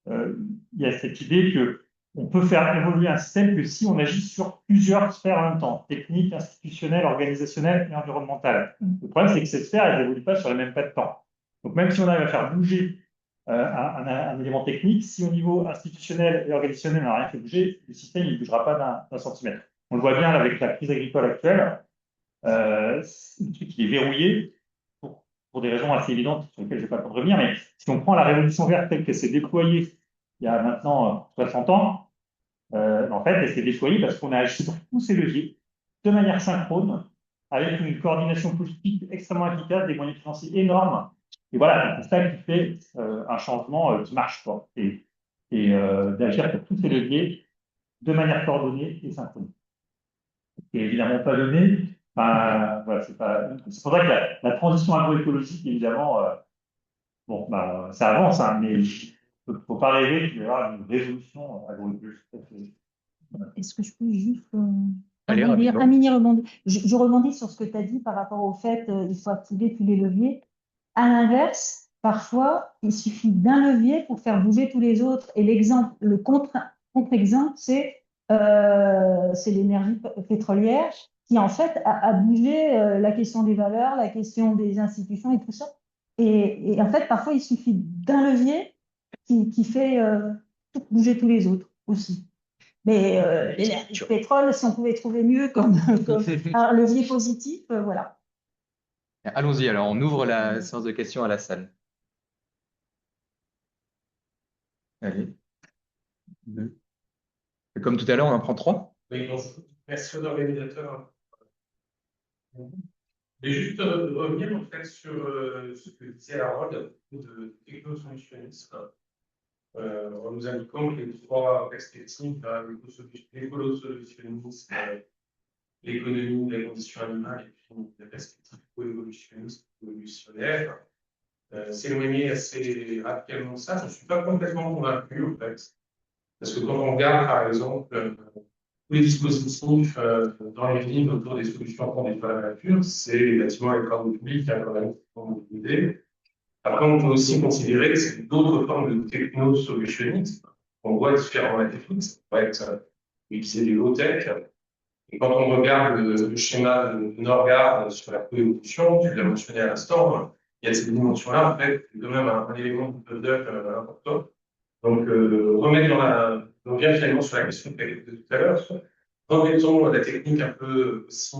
il y a cette idée que on peut faire évoluer un système que si on agit sur plusieurs sphères en même temps, technique, institutionnelle, organisationnelle et environnementale. Le problème, c'est que ces sphères, elles n'évoluent pas sur les mêmes pas de temps. Donc, même si on arrive à faire bouger un élément technique, si au niveau institutionnel et organisationnel, on n'a rien fait bouger, le système ne bougera pas d'un centimètre. On le voit bien avec la crise agricole actuelle. Le truc qui est verrouillé pour des raisons assez évidentes sur lesquelles je ne vais pas revenir, mais si on prend la révolution verte telle qu'elle s'est déployée il y a maintenant 60 ans, en fait, elle s'est déployée parce qu'on a agi sur tous ces leviers de manière synchrone, avec une coordination politique extrêmement efficace, des moyens financiers énormes. Et voilà, c'est ça qui fait un changement qui marche pas. Et d'agir sur tous ces leviers de manière coordonnée et synchrone. Et évidemment pas donné. Voilà, c'est pour ça que la transition agroécologique, évidemment, ça avance, hein, mais il ne faut pas rêver qu'il y aura une révolution agroécologique. Est-ce que je peux juste Allez, rebondir, rapidement. mini rebondir. Je rebondis sur ce que tu as dit par rapport au fait qu'il faut activer tous les leviers. À l'inverse, parfois, il suffit d'un levier pour faire bouger tous les autres. Et contre-exemple, c'est l'énergie pétrolière qui en fait a bougé la question des valeurs, la question des institutions et tout ça. Et en fait, parfois, il suffit d'un levier qui fait bouger tous les autres aussi. Mais le pétrole, si on pouvait trouver mieux comme, comme un levier positif, voilà. Allons-y, alors on ouvre la séance de questions à la salle. Allez. Deux. Et comme tout à l'heure, on en prend trois. Oui, bonjour. Merci aux organisateurs. Je vais juste revenir en fait sur ce que disait Harold à propos de technosolutionnisme, en nous indiquant que les trois perspectives, l'écolo-solutionnisme, l'économie, la condition animale, et puis la perspective co-évolutionniste, évolutionnaire, s'éloigner assez radicalement de ça. Je ne suis pas complètement convaincu en fait. Parce que quand on regarde, par exemple, tous les dispositifs dans les villes autour des solutions pour nettoyer la nature, c'est les bâtiments et les travaux publics qui a quand même beaucoup d'idées. Après, on peut aussi considérer que c'est d'autres formes de techno-solutionnisme. On voit différents techniques, ça peut être utiliser du low-tech. Et quand on regarde le schéma de Norgard sur la coévolution, tu l'as mentionné à l'instant, il y a cette dimension-là, en fait, c'est quand même un élément de puzzle important. Donc, on revient finalement sur la question que tu as posée tout à l'heure. Remettons la technique un peu aussi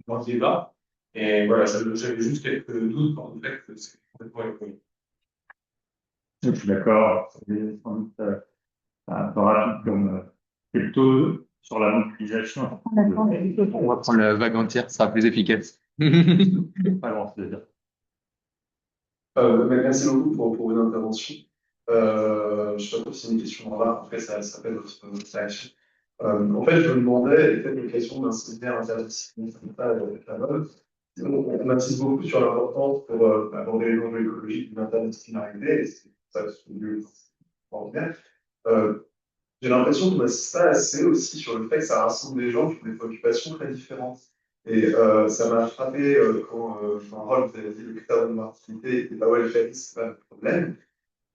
dans le débat. Et voilà, j'avais juste quelques doutes pour le fait que c'est complètement évolué. Je suis d'accord. C'est sans doute un peu rapide comme plutôt sur la mobilisation. On va prendre la vague entière, ça sera plus efficace. Pas grand-chose à dire. Merci beaucoup pour vos interventions. Je ne sais pas si c'est une question en bas, après ça s'appelle votre réaction. En fait, je me demandais, et peut-être l'occasion d'un séminaire interdisciplinaire avec la mode, on insiste beaucoup sur l'importance pour aborder les enjeux écologiques d'une interdisciplinarité, et c'est ça que ce lieu est extraordinaire. J'ai l'impression qu'on n'insiste pas assez aussi sur le fait que ça rassemble des gens qui ont des préoccupations très différentes. Et ça m'a frappé quand Rolf vous avez dit le critère de marginalité n'était pas welfarisme, c'est pas le problème.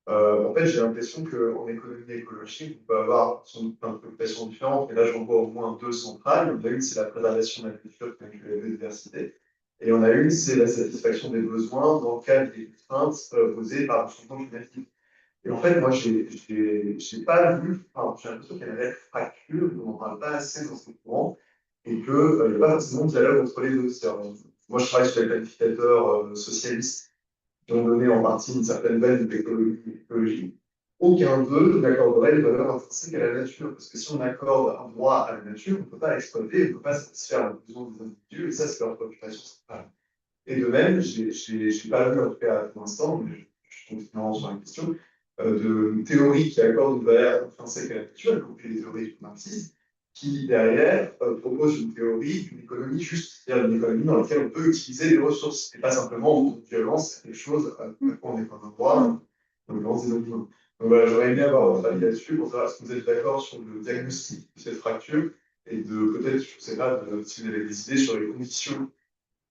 En fait, j'ai l'impression qu'en économie écologique, on peut avoir sans doute plein de préoccupations différentes, mais là, j'en vois au moins deux centrales. Il y en a une, c'est la préservation de la culture et de la biodiversité. Et il y en a une, c'est la satisfaction des besoins dans le cadre des contraintes posées par le changement climatique. Et en fait, moi, j'ai pas vu, enfin, j'ai l'impression qu'il y a une réelle fracture, on n'en parle pas assez dans ce courant, et qu'il n'y a pas forcément de dialogue entre les deux. Moi, je travaille sur les planificateurs socialistes qui ont donné en partie une certaine veine de l'écologie. Aucun d'eux n'accorderait les valeurs intrinsèques à la nature, parce que si on accorde un droit à la nature, on ne peut pas l'exploiter, on ne peut pas satisfaire les besoins des individus, et ça, c'est leur préoccupation centrale. Et de même, je n'ai pas vu, en tout cas pour l'instant, mais je suis continuant sur la question, de théories qui accordent une valeur intrinsèque à la nature, y compris les théories du marxisme, qui derrière proposent une théorie d'une économie juste, c'est-à-dire une économie dans laquelle on peut utiliser les ressources, et pas simplement en violence, c'est quelque chose à quoi on n'est pas un droit, en violence des opinions. Donc voilà, j'aurais aimé avoir votre avis là-dessus pour savoir si vous êtes d'accord sur le diagnostic de cette fracture, et de peut-être, je ne sais pas, si vous avez des idées sur les conditions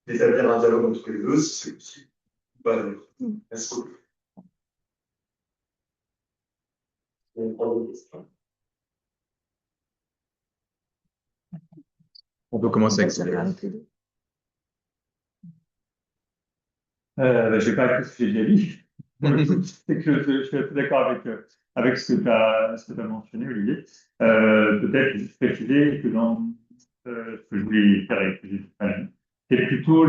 d'établir un dialogue entre les deux, si c'est possible ou pas d'ailleurs. Merci beaucoup. On peut commencer avec ça. Je vais pas avec ce que j'ai déjà dit. C'est que je suis assez d'accord avec ce que tu as mentionné, Olivier. Peut-être préciser que dans ce que je voulais faire et que j'ai pas dit, c'est plutôt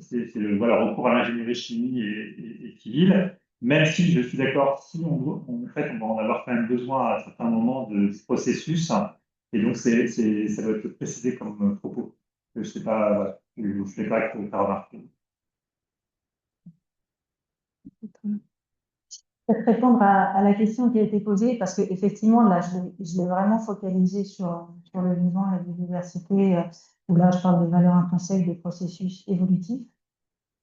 c'est le voilà, recours à l'ingénierie chimie et civile, même si je suis d'accord, si en fait, on va en avoir quand même besoin à certains moments de ce processus, et donc ça doit être précisé comme propos. Je sais pas, voilà, je sais pas que tu as remarqué. Peut-être répondre à la question qui a été posée, parce qu'effectivement, là, je l'ai vraiment focalisé sur le vivant, la biodiversité, où là, je parle de valeurs intrinsèques des processus évolutifs,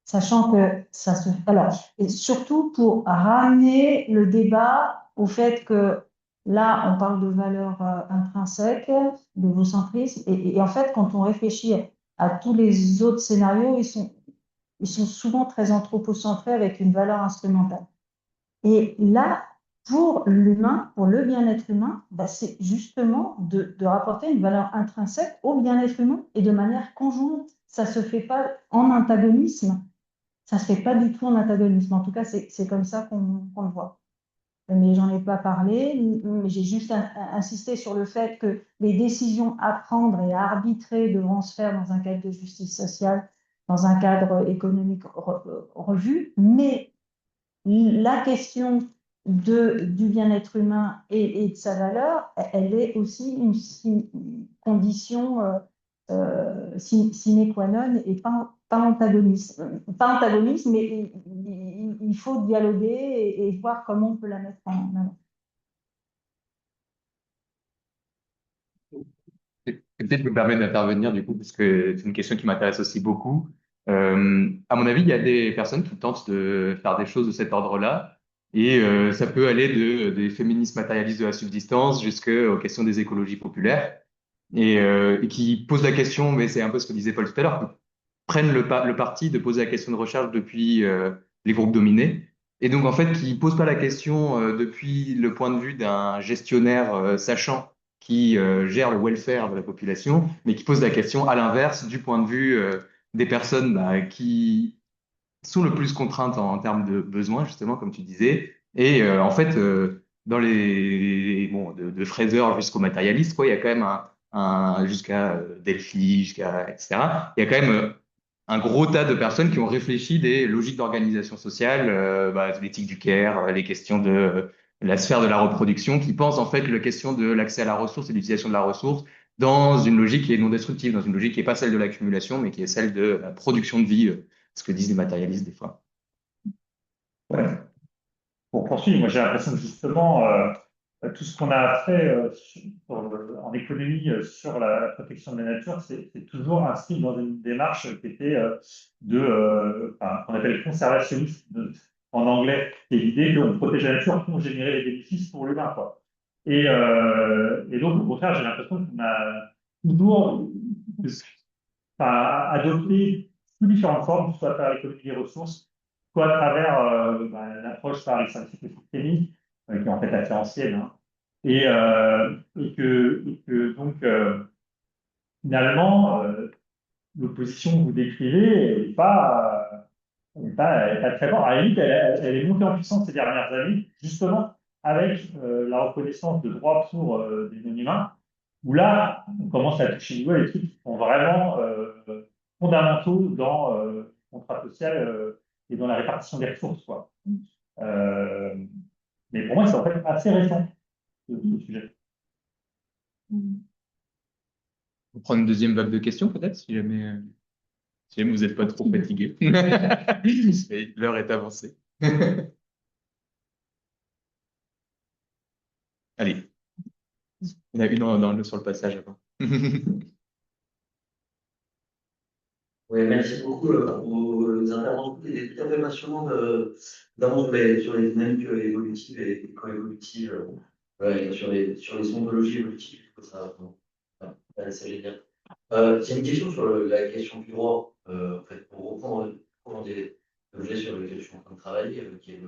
sachant que ça se... Alors, et surtout pour ramener le débat au fait que là, on parle de valeurs intrinsèques, de l'évocentrisme, et en fait, quand on réfléchit à tous les autres scénarios, ils sont souvent très anthropocentrés avec une valeur instrumentale. Et là, pour l'humain, pour le bien-être humain, bah, c'est justement de rapporter une valeur intrinsèque au bien-être humain et de manière conjointe. Ça ne se fait pas en antagonisme, ça ne se fait pas du tout en antagonisme. En tout cas, c'est comme ça qu'on le voit. Mais j'en ai pas parlé, mais j'ai juste insisté sur le fait que les décisions à prendre et à arbitrer devront se faire dans un cadre de justice sociale, dans un cadre économique revu, mais la question du bien-être humain et de sa valeur, elle est aussi une condition sine qua non et pas antagoniste. Pas antagoniste, mais il faut dialoguer et voir comment on peut la mettre en avant. Et peut-être me permettre d'intervenir du coup, parce que c'est une question qui m'intéresse aussi beaucoup. À mon avis, il y a des personnes qui tentent de faire des choses de cet ordre-là, et ça peut aller des féministes matérialistes de la subsistance jusqu'aux questions des écologies populaires, et qui posent la question, mais c'est un peu ce que disait Paul tout à l'heure, qui prennent le parti de poser la question de recherche depuis les groupes dominés, et donc en fait qui posent pas la question depuis le point de vue d'un gestionnaire sachant qui gère le welfare de la population, mais qui pose la question à l'inverse du point de vue des personnes bah, qui sont le plus contraintes en termes de besoins, justement, comme tu disais. Et en fait, dans bon, de Fraser jusqu'au matérialiste, quoi, il y a quand même jusqu'à Delphi, jusqu'à etc. Il y a quand même un gros tas de personnes qui ont réfléchi des logiques d'organisation sociale, bah, l'éthique du care, les questions de la sphère de la reproduction, qui pensent en fait la question de l'accès à la ressource et l'utilisation de la ressource dans une logique qui est non destructive, dans une logique qui n'est pas celle de l'accumulation, mais qui est celle de la production de vie, ce que disent les matérialistes des fois. Ouais. Pour poursuivre, moi j'ai l'impression que justement, tout ce qu'on a fait en économie sur la protection de la nature, c'est toujours inscrit dans une démarche qui était enfin, qu'on appelle conservationniste en anglais, qui est l'idée qu'on protège la nature pour générer des bénéfices pour l'humain, quoi. Et donc, au contraire, j'ai l'impression qu'on a toujours enfin, adopté toutes différentes formes, soit à travers l'économie des ressources, soit à travers l'approche par les scientifiques systémiques, qui est en fait assez ancienne, hein, et que donc, finalement, l'opposition que vous décrivez n'est pas très forte. À la limite, elle est montée en puissance ces dernières années, justement avec la reconnaissance de droits pour des non-humains, où là, on commence à toucher du doigt les trucs qui sont vraiment fondamentaux dans le contrat social et dans la répartition des ressources, quoi. Euh, mais pour moi, c'est en fait assez récent, ce sujet. On prend une deuxième vague de questions peut-être, si jamais vous n'êtes pas trop fatigué. Et l'heure est avancée. Allez, il y en a une sur le passage avant. Oui, merci beaucoup pour vos interventions. Il est tout à fait passionnant d'avance sur les dynamiques évolutives et coévolutives, et sur les ontologies évolutives. Ça, c'est génial. J'ai une question sur la question du droit, en fait, pour reprendre des objets sur lesquels je suis en train de travailler, qui est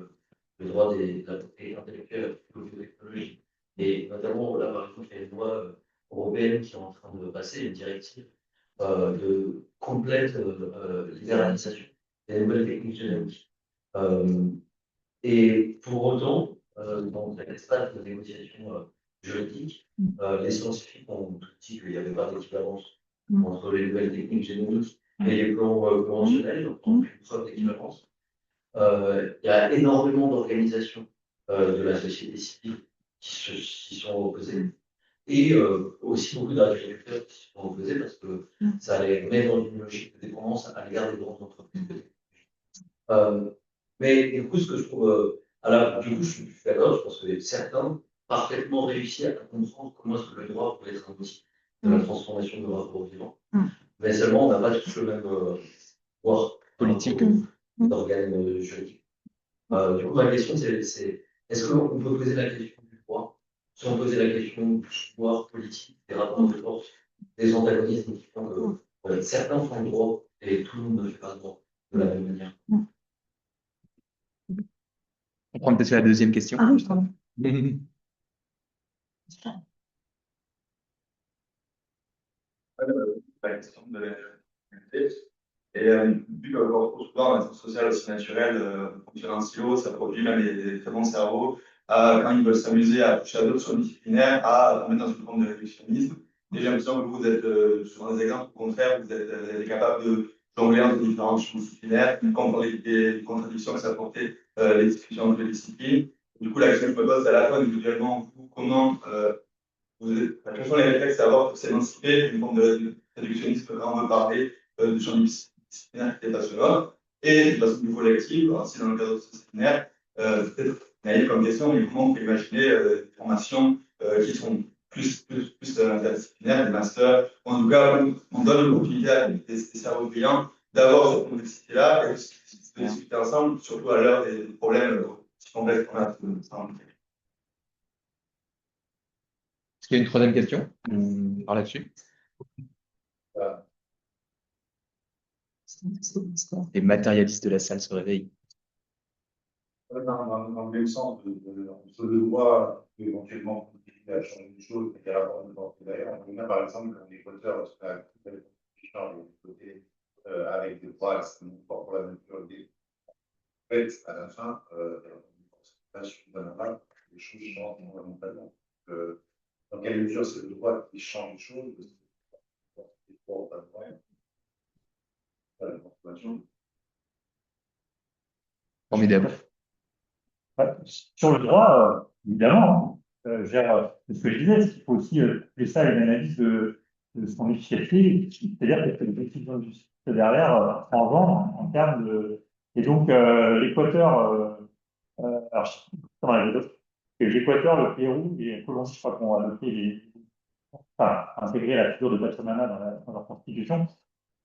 le droit de la propriété intellectuelle, la psychotechnologie. Et notamment, là, par exemple, il y a une loi européenne qui est en train de passer, une directive de complète libéralisation des nouvelles techniques génomiques. Et pour autant, dans l'espace de négociation juridique, les scientifiques ont tout dit qu'il n'y avait pas d'équivalence entre les nouvelles techniques génomiques et les plans conventionnels, donc une preuve d'équivalence. Il y a énormément d'organisations de la société civile qui sont opposées. Et aussi beaucoup d'agriculteurs qui se sont opposés parce que ça les met dans une logique de dépendance à l'égard des grandes entreprises. Mais du coup, ce que je trouve, du coup, je suis d'accord, je pense que certains parfaitement réussi à comprendre comment est-ce que le droit peut être un outil de la transformation de rapport au vivant. Mais seulement, on n'a pas tous le même pouvoir Politique. d'organes juridiques. Du coup, ma question, c'est est-ce qu'on peut poser la question du droit sans poser la question du pouvoir politique, des rapports de force, des antagonismes qui font que certains font le droit et tout le monde ne fait pas le droit de la même manière. On prend peut-être la deuxième question. Ah oui, pardon. La question de l'humanité. Et vu qu'on retrouve souvent dans les sciences sociales aussi naturelles, fonctionne en silo, ça produit même des très bons cerveaux, quand ils veulent s'amuser à toucher à d'autres champs disciplinaires, à mettre dans une forme de réductionnisme. Et j'ai l'impression que vous êtes souvent des exemples, au contraire, vous êtes capable de jongler entre différents champs disciplinaires, comprendre les contradictions que ça portait les discussions entre les disciplines. Du coup, la question que je me pose, c'est à la fois individuellement, vous, comment quels sont les réflexes à avoir pour s'émanciper d'une forme de réductionnisme quand on veut parler du champ disciplinaire qui est passionnant, et de façon plus collective, aussi dans le cadre disciplinaire, peut-être naïf comme question, mais comment on peut imaginer des formations qui sont plus interdisciplinaires, des masters, ou en tout cas, on donne l'opportunité à des cerveaux brillants d'avoir cette complexité-là et de discuter ensemble, surtout à l'heure des problèmes si complexes qu'on a. Est-ce qu'il y a une troisième question par là-dessus? Les matérialistes de la salle se réveillent. Dans le même sens, le droit peut éventuellement contribuer à changer les choses, et à avoir une portée d'ailleurs. On a par exemple un équateur qui change de côté avec des droits extrêmement forts pour la nature. En fait, à la fin, pas suffisamment, les choses changent fondamentalement. Dans quelle mesure c'est le droit qui change les choses? Formidable. Sur le droit, évidemment, ce que je disais, c'est qu'il faut aussi appeler ça une analyse de son efficacité, c'est-à-dire qu'il y a des décisions de justice derrière en vente en termes de. Et donc, l'Équateur, alors, je sais pas comment les autres, l'Équateur, le Pérou et la Colombie, je crois qu'on a adopté enfin, intégré la figure de Pachamama dans leur constitution.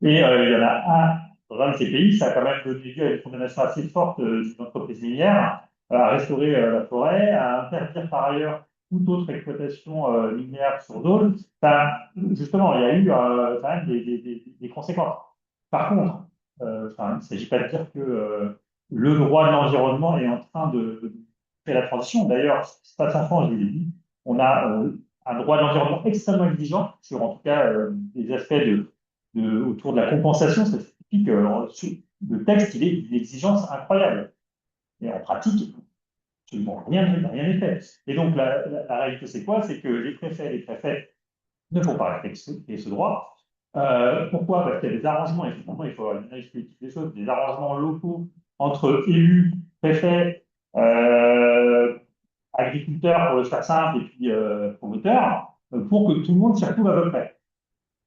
Et il y en a un, dans un de ces pays, ça a quand même donné lieu à une condamnation assez forte d'une entreprise minière à restaurer la forêt, à interdire par ailleurs toute autre exploitation minière sur zone. Enfin, justement, il y a eu quand même des conséquences. Par contre, enfin, il ne s'agit pas de dire que le droit de l'environnement est en train de faire la transition. D'ailleurs, pas sans France, je l'ai dit, on a un droit de l'environnement extrêmement exigeant sur, en tout cas, des aspects autour de la compensation. Ça signifie que le texte, il est d'une exigence incroyable. Et en pratique, absolument rien n'est fait. Et donc, la réalité, c'est quoi? C'est que les préfets et les préfètes ne font pas respecter ce droit. Pourquoi? Parce qu'il y a des arrangements, et finalement, il faut avoir une analyse politique des choses, des arrangements locaux entre élus, préfets, agriculteurs, pour le faire simple, et puis promoteurs, pour que tout le monde s'y retrouve à peu près.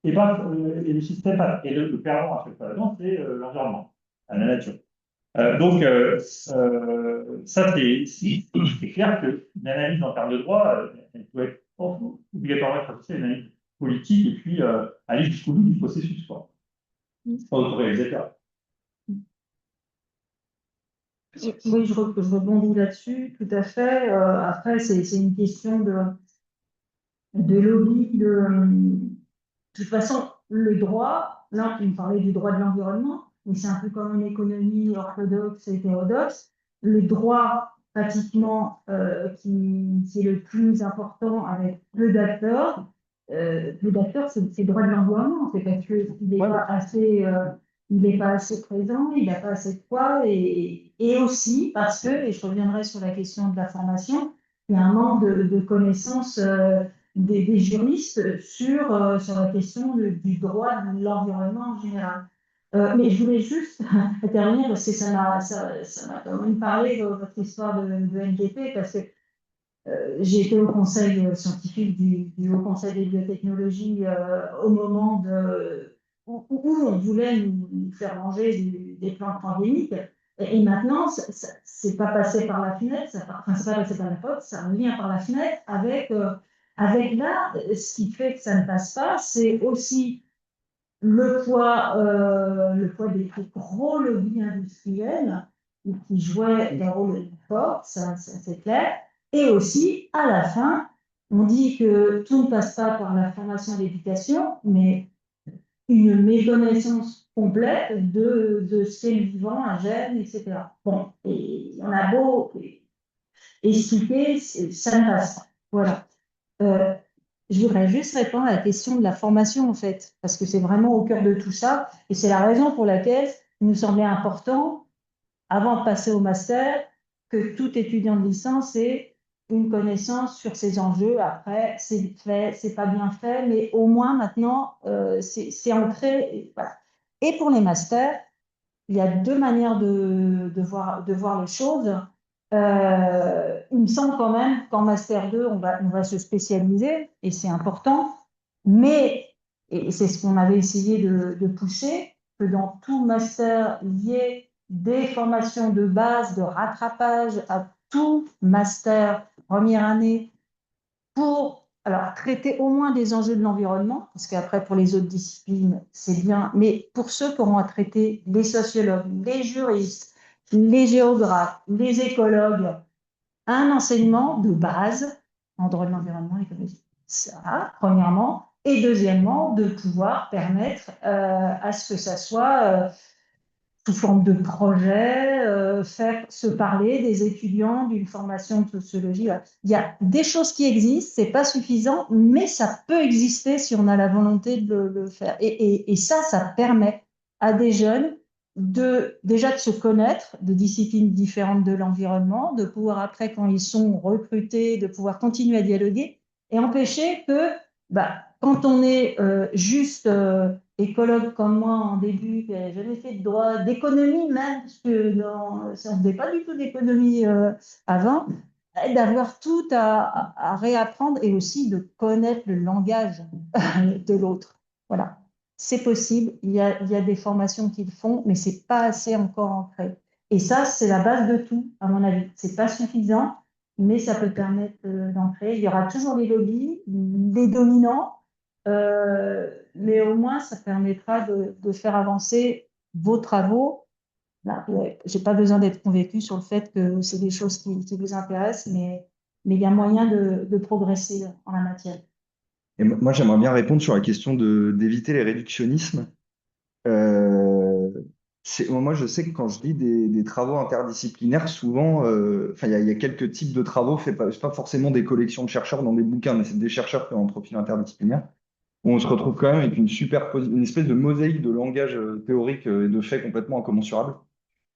Et, et le système, et le perdant à chaque fois là-dedans, c'est l'environnement, la nature. Donc, ça, c'est clair qu'une analyse en termes de droit, elle doit être obligatoirement être associée à une analyse politique et puis aller jusqu'au bout du processus, quoi. Pas autoréalisateur. Oui, je rebondis là-dessus, tout à fait. Après, c'est une question de lobby. De toute façon, le droit, là, on parlait du droit de l'environnement, mais c'est un peu comme une économie orthodoxe et hétérodoxe. Le droit, pratiquement, qui est le plus important avec peu d'acteurs, c'est le droit de l'environnement. C'est parce qu'il n'est pas assez. Il n'est pas assez présent, il n'a pas assez de poids, et aussi parce que, et je reviendrai sur la question de la formation, il y a un manque de connaissances des juristes sur la question du droit de l'environnement en général. Mais je voulais juste terminer parce que ça m'a quand même parlé de votre histoire de NGP, parce que j'ai été au conseil scientifique du Haut Conseil des biotechnologies au moment où on voulait nous faire manger des plantes endémiques. Et maintenant, c'est pas passé par la fenêtre, c'est pas passé par la porte, ça revient par la fenêtre avec là, ce qui fait que ça ne passe pas, c'est aussi le poids des gros lobbies industriels qui jouaient un rôle fort, ça c'est clair. Et aussi, à la fin, on dit que tout ne passe pas par la formation et l'éducation, mais une méconnaissance complète de ce qu'est le vivant, un gène, etc. Bon, et on a beau. expliquer, ça ne passe pas. Voilà. Euh, je voudrais juste répondre à la question de la formation, en fait, parce que c'est vraiment au cœur de tout ça, et c'est la raison pour laquelle il nous semblait important, avant de passer au master, que tout étudiant de licence ait une connaissance sur ces enjeux. Après, c'est fait, c'est pas bien fait, mais au moins maintenant, c'est ancré. Et, voilà. Et pour les masters, il y a deux manières de voir les choses. Il me semble quand même qu'en Master 2, on va se spécialiser, et c'est important, mais, et c'est ce qu'on avait essayé de pousser, que dans tout Master, il y ait des formations de base, de rattrapage à tout Master première année, pour alors, traiter au moins des enjeux de l'environnement, parce qu'après, pour les autres disciplines, c'est bien, mais pour ceux qui auront à traiter les sociologues, les juristes, les géographes, les écologues, un enseignement de base en droit de l'environnement et écologie. Ça, premièrement. Et deuxièmement, de pouvoir permettre à ce que ça soit sous forme de projet, faire se parler des étudiants d'une formation de sociologie. Il y a des choses qui existent, c'est pas suffisant, mais ça peut exister si on a la volonté de le faire. Et ça permet à des jeunes déjà de se connaître de disciplines différentes de l'environnement, de pouvoir après, quand ils sont recrutés, de pouvoir continuer à dialoguer et empêcher que, bah, quand on est juste écologue comme moi en début, qui n'avait jamais fait de droit, d'économie même, parce que on ne faisait pas du tout d'économie avant, d'avoir tout à réapprendre et aussi de connaître le langage de l'autre. Voilà, c'est possible, il y a des formations qui le font, mais c'est pas assez encore ancré. Et ça, c'est la base de tout, à mon avis. C'est pas suffisant, mais ça peut permettre d'ancrer. Il y aura toujours les lobbies, les dominants, mais au moins, ça permettra de faire avancer vos travaux. Là, ouais, j'ai pas besoin d'être convaincue sur le fait que c'est des choses qui vous intéressent, mais il y a moyen de progresser en la matière. Et moi, j'aimerais bien répondre sur la question d'éviter les réductionnismes. Euh, moi, je sais que quand je lis des travaux interdisciplinaires, souvent, enfin, il y a quelques types de travaux faits, c'est pas forcément des collections de chercheurs dans des bouquins, mais c'est des chercheurs qui ont un profil interdisciplinaire, où on se retrouve quand même avec une espèce de mosaïque de langage théorique et de faits complètement incommensurables,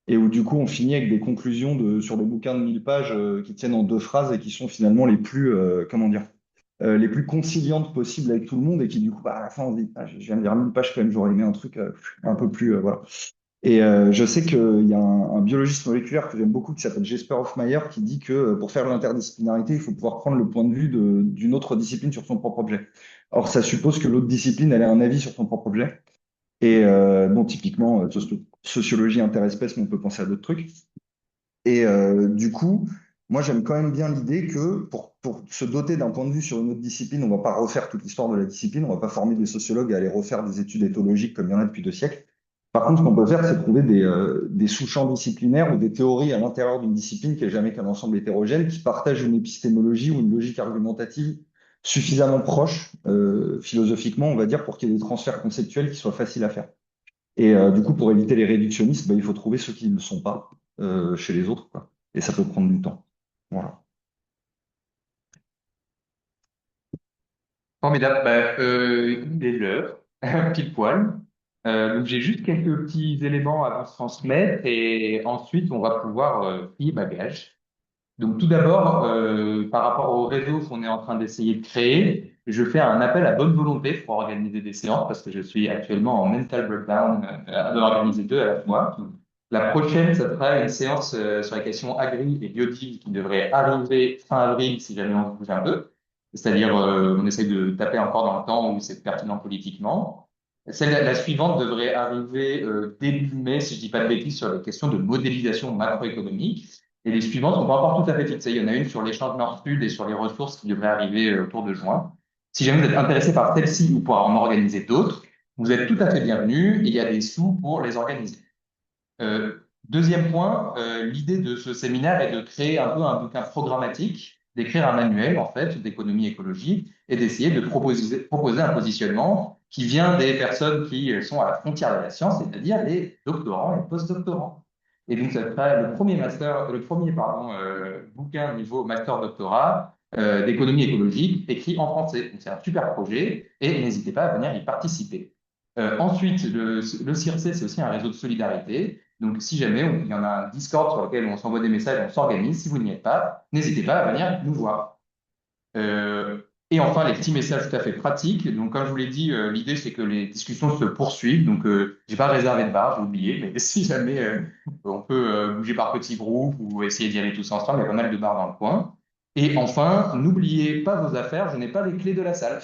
et où du coup, on finit avec des conclusions sur des bouquins de 1000 pages qui tiennent en deux phrases et qui sont finalement les plus, comment dire, les plus conciliantes possibles avec tout le monde et qui, du coup, bah, à la fin, on se dit, ah, je viens de lire 1000 pages quand même, j'aurais aimé un truc un peu plus, voilà. Et je sais qu'il y a un biologiste moléculaire que j'aime beaucoup qui s'appelle Jesper Hoffmeyer qui dit que pour faire de l'interdisciplinarité, il faut pouvoir prendre le point de vue d'une autre discipline sur son propre objet. Or, ça suppose que l'autre discipline, elle a un avis sur son propre objet. Et bon, typiquement, sociologie interespèce, mais on peut penser à d'autres trucs. Et du coup, moi, j'aime quand même bien l'idée que pour se doter d'un point de vue sur une autre discipline, on ne va pas refaire toute l'histoire de la discipline, on ne va pas former des sociologues à aller refaire des études éthologiques comme il y en a depuis 2 siècles. Par contre, ce qu'on peut faire, c'est trouver des sous-champs disciplinaires ou des théories à l'intérieur d'une discipline qui n'est jamais qu'un ensemble hétérogène, qui partagent une épistémologie ou une logique argumentative suffisamment proche, philosophiquement, on va dire, pour qu'il y ait des transferts conceptuels qui soient faciles à faire. Et du coup, pour éviter les réductionnistes, bah, il faut trouver ceux qui ne le sont pas chez les autres, quoi. Et ça peut prendre du temps. Voilà. Formidable. Bah, il est l'heure, pile poil. Donc j'ai juste quelques petits éléments à vous transmettre et ensuite on va pouvoir plier bagage. Donc tout d'abord, par rapport au réseau qu'on est en train d'essayer de créer, je fais un appel à bonne volonté pour organiser des séances parce que je suis actuellement en mental breakdown à organiser deux à la fois. La prochaine, ça sera une séance sur la question agri et biodive qui devrait arriver fin avril si jamais on se bouge un peu. C'est-à-dire, on essaie de taper encore dans le temps où c'est pertinent politiquement. La suivante devrait arriver début mai, si je dis pas de bêtises, sur la question de modélisation macroéconomique. Et les suivantes sont pas encore tout à fait fixées. Il y en a une sur l'échange nord-sud et sur les ressources qui devrait arriver autour de juin. Si jamais vous êtes intéressé par celle-ci ou pour en organiser d'autres, vous êtes tout à fait bienvenus. Il y a des sous pour les organiser. Deuxième point, l'idée de ce séminaire est de créer un peu un bouquin programmatique, d'écrire un manuel en fait d'économie écologique et d'essayer de proposer un positionnement qui vient des personnes qui sont à la frontière de la science, c'est-à-dire les doctorants et post-doctorants. Et donc, ça sera le premier bouquin niveau master-doctorat d'économie écologique écrit en français. Donc, c'est un super projet et n'hésitez pas à venir y participer. Ensuite, le CIRC, c'est aussi un réseau de solidarité. Donc, si jamais il y en a un Discord sur lequel on s'envoie des messages, on s'organise. Si vous n'y êtes pas, n'hésitez pas à venir nous voir. Et enfin, les petits messages tout à fait pratiques. Donc, comme je vous l'ai dit, l'idée, c'est que les discussions se poursuivent. Donc, j'ai pas réservé de bar, j'ai oublié. Mais si jamais on peut bouger par petits groupes ou essayer d'y aller tous ensemble, il y a pas mal de bars dans le coin. Et enfin, n'oubliez pas vos affaires, je n'ai pas les clés de la salle.